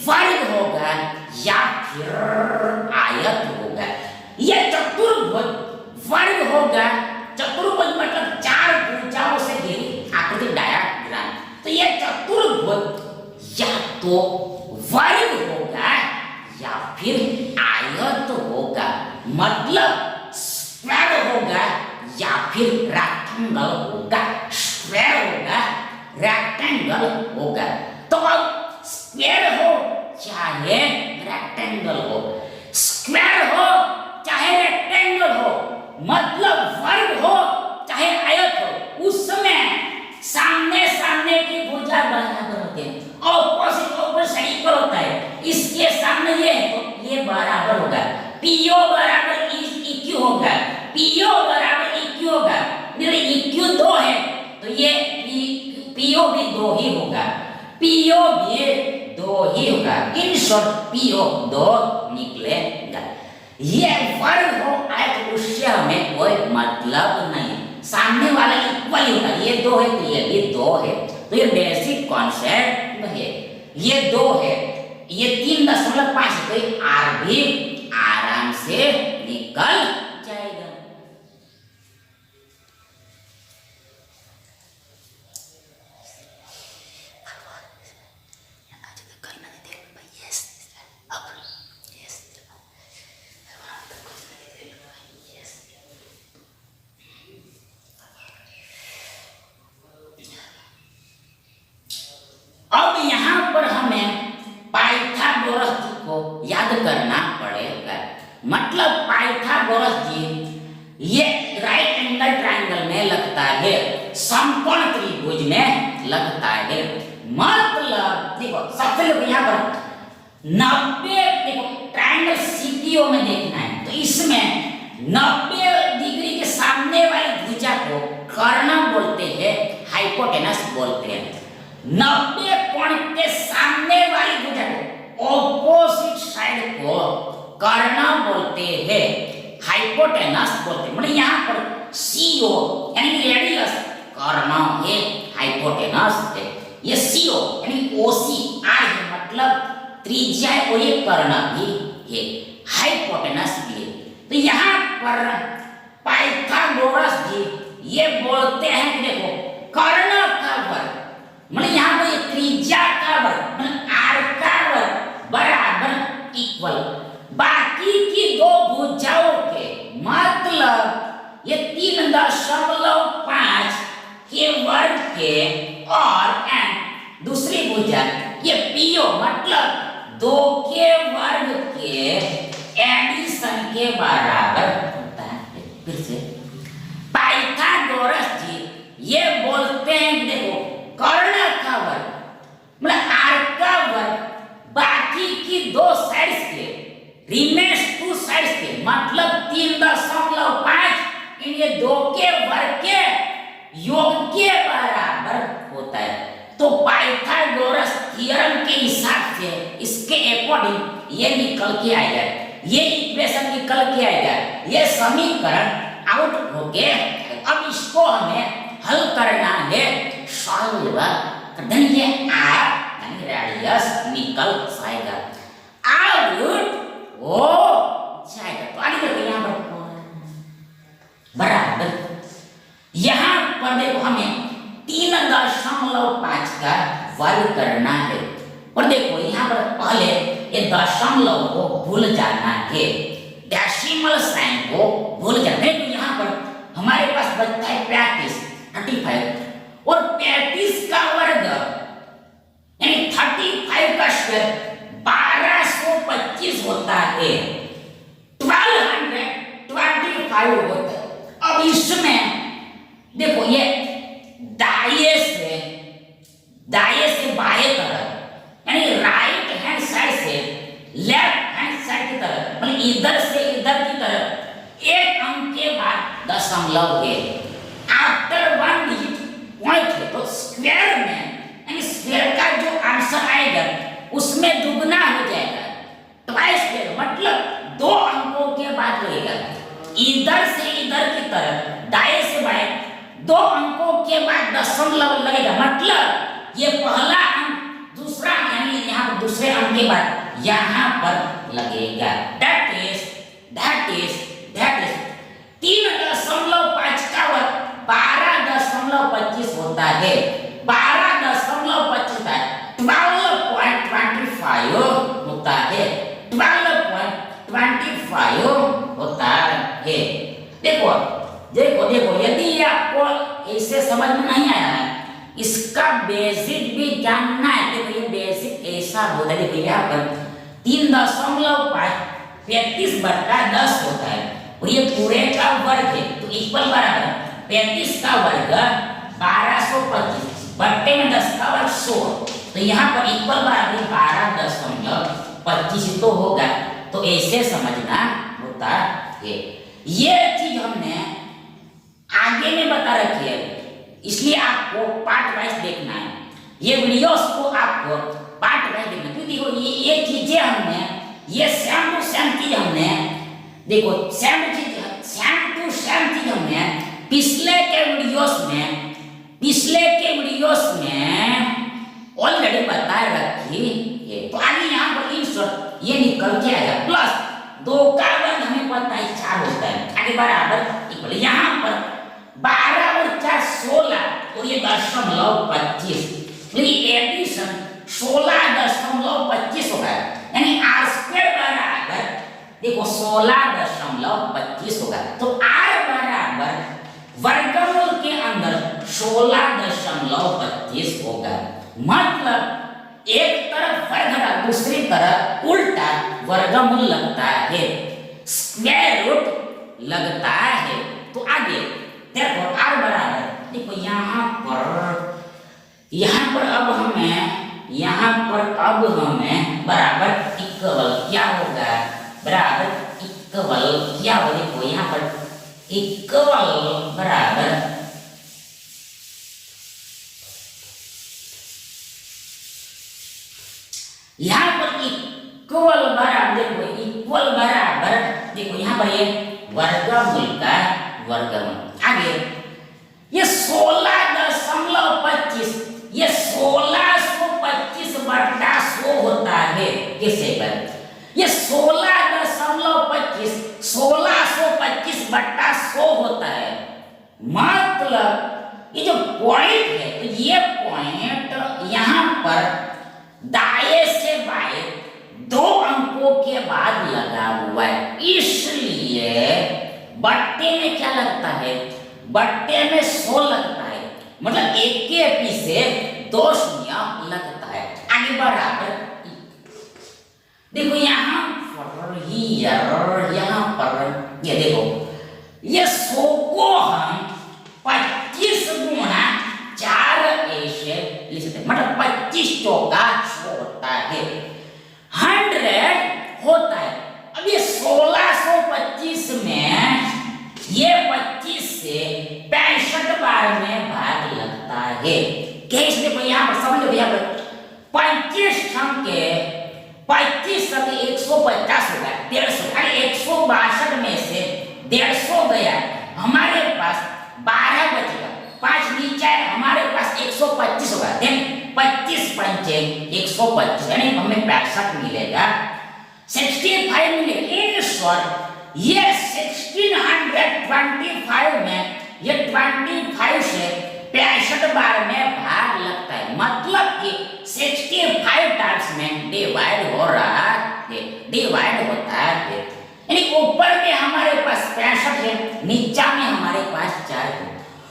वर्ग होगा या फिर आयत होगा। ये चतुर्भुज वर्ग होगा, चतुर्भुज मतलब 4 भुजाओं से घिरी आकृति डायग्राम, तो ये चतुर्भुज या तो वर्ग होगा या फिर आयत होगा, मतलब स्क्वायर होगा या फिर रेक्टेंगल होगा। स्क्वायर होगा, रेक्टेंगल होगा। तो अब स्क्वायर हो चाहे रेक्टेंगल हो, स्क्वायर हो चाहे रेक्टेंगल हो, मतलब वर्ग हो चाहे आयत हो, उस समय सामने सामने की भुजा बराबर होते हैं, ऑपोजिट ऑपोजिट इक्वल होता है। इसके सामने ये है तो ये बराबर होगा, पीओ बराबर इक्यू होगा, पीओ बराबर इक्यू होगा। मेरे इक्यू 2 है तो ये पीओ भी 2 ही होगा, पीओ भी 2 ही होगा। इन शॉर्ट पीओ 2 निकलेगा। ये वर्ग हो आयत उससे हमें कोई मतलब नहीं, सामने वाला इक्वल ही होगा। ये 2 है तो ये भी 2 है, तो ये बेसिक कॉन्सेप्ट है। ये 2 है, ये 3.5 है, तो ये आर भी आराम से निकल जाएगा। अब यहां पर हमें पाइथागोरस जी को याद करना पड़ेगा। मतलब पाइथागोरस जी ये राइट एंगल ट्रायंगल में लगता है, समकोण त्रिभुज में लगता है। मतलब देखो सबसे लोग यहाँ पर 90, देखो ट्रायंगल सीपीओ में देखना है तो इसमें 90 डिग्री के सामने वाली भुजा को कर्ण बोलते हैं, हाइपोटेनस बोलते हैं। 90 कोण के सामने वाली भुजा को, ऑपोजिट साइड को कर्ण बोलते हैं, हाइपोटेनस बोलते हैं। मतलब यहाँ पर सीओ यानी रेडियस कर्ण है, हाइपोटेनस है। ये सीओ यानी ओसी आर है, मतलब त्रिज्या है, और ये कर्ण भी है, हाइपोटेनस भी है। तो यहाँ पर पाइथागोरस जी ये बोलते हैं कि देखो कर्ण का वर्ग, मतलब यहाँ पर ये त्रिज्या का वर्ग, मतलब आर का वर्ग बराबर इक्वल बाकी की 2 भुजाओं के, मतलब ये 3.5 के वर्ग के और एंड दूसरी भुजा ये पीओ मतलब 2 के वर्ग के एडिशन के बराबर होता है। फिर से पाइथागोरस जी ये बोलते हैं कि देखो कर्ण का वर्ग मतलब आर का वर्ग बाकी की 2 साइड्स के, रिमेन्स 2 साइड्स के, मतलब 3.5 इन ये 2 के वर्ग के योग के बराबर होता है। तो पाइथागोरस थ्योरम के हिसाब से इसके अकॉर्डिंग ये निकल के आएगा, ये इक्वेशन निकल के आएगा, ये समीकरण आउट होके अब इसको हमें हल करना है, सॉल्व करना है। आर यानी रेडियस निकल जाएगा, आउट हो जाएगा। तो आगे देखो यहाँ पर बराबर, यहाँ पर देखो हमें 3.5 का वर्ग करना है। और देखो यहाँ पर पहले ये दशमलव को भूल जाना है, डेसिमल साइन को भूल जाना है। तो यहाँ पर हमारे पास बचता है 35 और 35 का वर्ग यानी 35 का स्क्वायर 1225 होता है, 1225 होता है। अब इसमें देखो ये दाएं से बाएं तरफ यानी राइट हैंड साइड से लेफ्ट हैंड साइड की तरफ, मतलब इधर से इधर की तरफ एक अंक के बाद दशमलव है, आफ्टर 1 डिजिट पॉइंट है। तो स्क्वायर में यानी स्क्वायर का जो आंसर आएगा उसमें दुगना हो जाएगा, ट्वाइस स्क्वायर मतलब 2 अंकों के बाद लगेगा। इधर से इधर की तरफ दाएं से बाएं 2 अंकों के बाद दशमलव लगेगा, मतलब ये पहला अंक दूसरा यानी यहाँ पर दूसरे अंक के बाद यहाँ पर लगेगा। दैट इज 3.5 का वर्ग 12.25 होता है, 12.25 12.25 होता है, 12.25 होता है। देखो देखो देखो यदि आपको ऐसे समझ में नहीं आया है, इसका बेसिक भी जानना है। देखो ये बेसिक ऐसा होता है, देखो यहाँ पर 3.35/10 होता है और ये पूरे का वर्ग है, तो इक्वल बराबर 35 का वर्ग 1225 बट्टे में 10 का वर्ग 100, तो यहाँ पर इक्वल बराबर 12.25 तो होगा। तो ऐसे समझना होता है। ये चीज हमने आगे में बता रखी है, इसलिए आपको पार्ट वाइज देखना है। ये वीडियोस को आपको पार्ट वाइज देखना, क्योंकि ये चीजें हमने ये सेम टू सेम चीज हमने देखो सेम टू सेम चीज हमने पिछले के वीडियोस में ऑलरेडी बता रखी है। तो आगे यहाँ पर इंसर्ट ये निकल के आएगा, प्लस 2 का वर्ग हमें पता है 4 होता है, आगे बराबर इक्वल, यहाँ पर 12 और 4 16 और ये 0.25, तो ये एडिशन 16.25 होगा, यानी r² बराबर देखो 16.25 होगा। तो r बराबर वर्गमूल के अंदर 16.25 होगा, मतलब एक तरफ वर्ग का दूसरी तरफ उल्टा वर्गमूल लगता है, स्क्वायर रूट लगता है। तो आगे देखो r बराबर देखो यहाँ पर अब हमें बराबर इक्वल क्या होगा, बराबर इक्वल क्या होगा, देखो यहाँ पर इक्वल बराबर यहाँ पर इक्वल बराबर देखो यहाँ पर ये वर्गमूल का वर्गमूल। आगे ये 16.25 ये 1625/100 होता है, किसे पर ये 1625/100 होता है, मतलब ये जो पॉइंट है, तो ये पॉइंट यहाँ पर दाएं से बाएं 2 अंकों के बाद लगा हुआ है, इसलिए बट्टे में क्या लगता है, बट्टे में 100 लगता है, मतलब एक के पीछे 2 शून्य लगता है। आगे बराबर देखो यहाँ पर ये देखो ये 100 को हम 25 गुणा 4 ऐसे लिख सकते हैं, मतलब 25 चौका 100 होता है, 100 होता है। अब ये 1625 में ये 25 से 65 बार में भाग लगता है। कैसे देखो यहाँ पर समझ लो, यहाँ पर 25 के 150 होगा 150, अरे 162 में से 150 गया, हमारे पास 12 बचेगा, 5 नीचे हमारे पास 125 होगा, देन 25 पंचे 125 यानी हमें 65 मिलेगा, 65 मिलेगा। इन शॉर्ट ये 1625 में ये 25 से 65 बार में भाग लगता है, मतलब कि 65 टाइम्स में डिवाइड हो रहा है, डिवाइड होता है। यानी ऊपर में हमारे पास 65 है, नीचा में हमारे पास 4 है,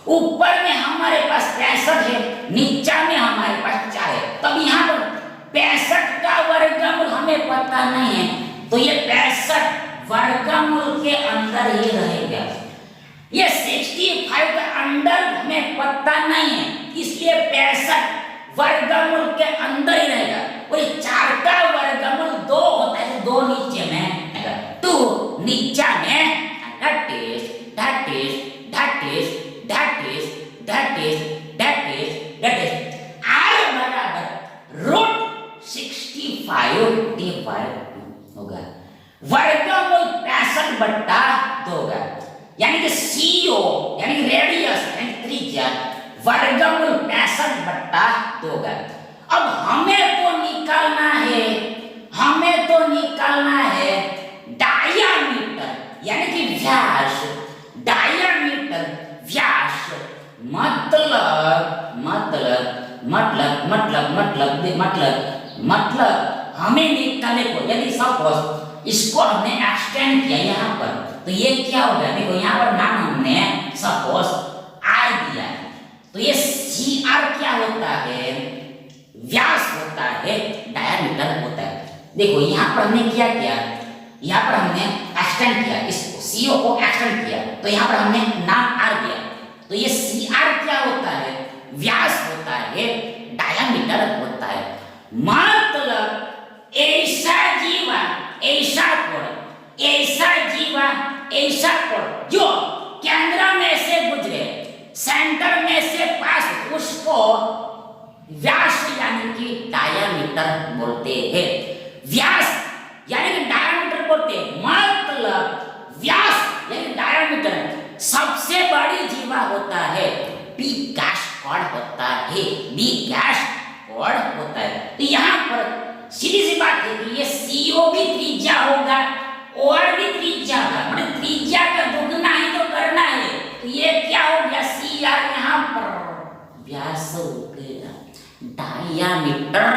ऊपर में हमारे पास 65 है, नीचा में हमारे पास 4 है। तब यहाँ पर 65 का वर्गमूल हमें पता नहीं है, तो ये 65 वर्गमूल के अंदर ही रहेगा। ये 65 का अंदर हमें पता नहीं है, इसलिए 65 वर्गमूल के अंदर ही रहेगा। और 4 का वर्गमूल 2 होता है, तो 2 नीचे में आएगा, 2 नीचा में that is r बराबर √65 डिवाइड होगा, वर्गमूल 65/2 होगा, यानी कि CO यानी रेडियस यानी त्रिज्या वर्गमूल 65/2 होगा। अब हमें तो निकालना है डायामीटर यानी कि व्यास, डायामीटर व्यास, मतलब हमें निकालने को, यदि सपोज इसको हमने एक्सटेंड किया यहाँ पर, तो ये क्या होगा, देखो यहाँ पर नाम हमने सपोज r दिया, व्यास होता है, डायामीटर होता है। देखो यहाँ पर हमने क्या किया, यहाँ पर हमने एक्सटेंड किया, इसको सीओ को एक्सटेंड किया, तो यहाँ पर हमने नाम आर दिया। तो ये सी आर क्या होता है, व्यास होता है, डायामीटर होता है। मतलब ऐसा जीवा, ऐसा कोण, ऐसा जीवा, ऐसा कोण जो केंद्र में से गुजरे, सेंटर में से पास, उसको व्यास यानी कि डायामीटर बोलते हैं। व्यास यानी कि डायामीटर बोलते हैं। मतलब व्यास यानी डायामीटर सबसे बड़ी जीवा होता है, बी गैस कॉर्ड होता है, बी गैस कॉर्ड होता है। तो यहाँ पर सीधी सी बात है कि ये सीओ भी त्रिज्या होगा और भी त्रिज्या होगा, मतलब त्रिज्या का दुगना ही तो करना है। तो ये क्या हो गया, सी आर यहाँ पर व्यास हो गया, डायामीटर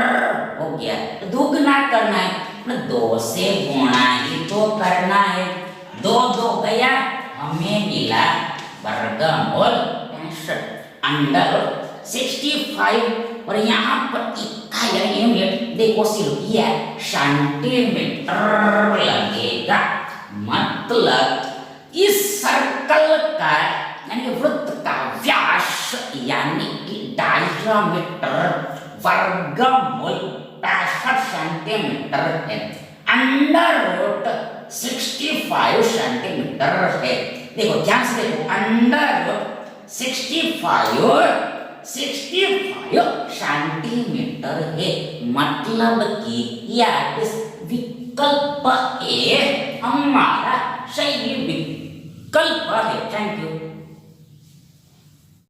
हो गया, तो दुगना करना है, मतलब 2 से गुणा ही तो करना है। 2 2 गया, हमें मिला वर्गमूल 65 अंडर 65 और यहाँ पर इकाई यानी यूनिट देखो सिर्फ ये सेंटीमीटर लगेगा। मतलब इस सर्कल का यानी वृत्त का व्यास यानी कि डायमीटर वर्गमूल 65 सेंटीमीटर है, अंडर रूट 65 सेंटीमीटर है। देखो ध्यान से देखो, अंडर रूट 65 सेंटीमीटर है। मतलब कि यह विकल्प ए हमारा सही विकल्प है। Thank you.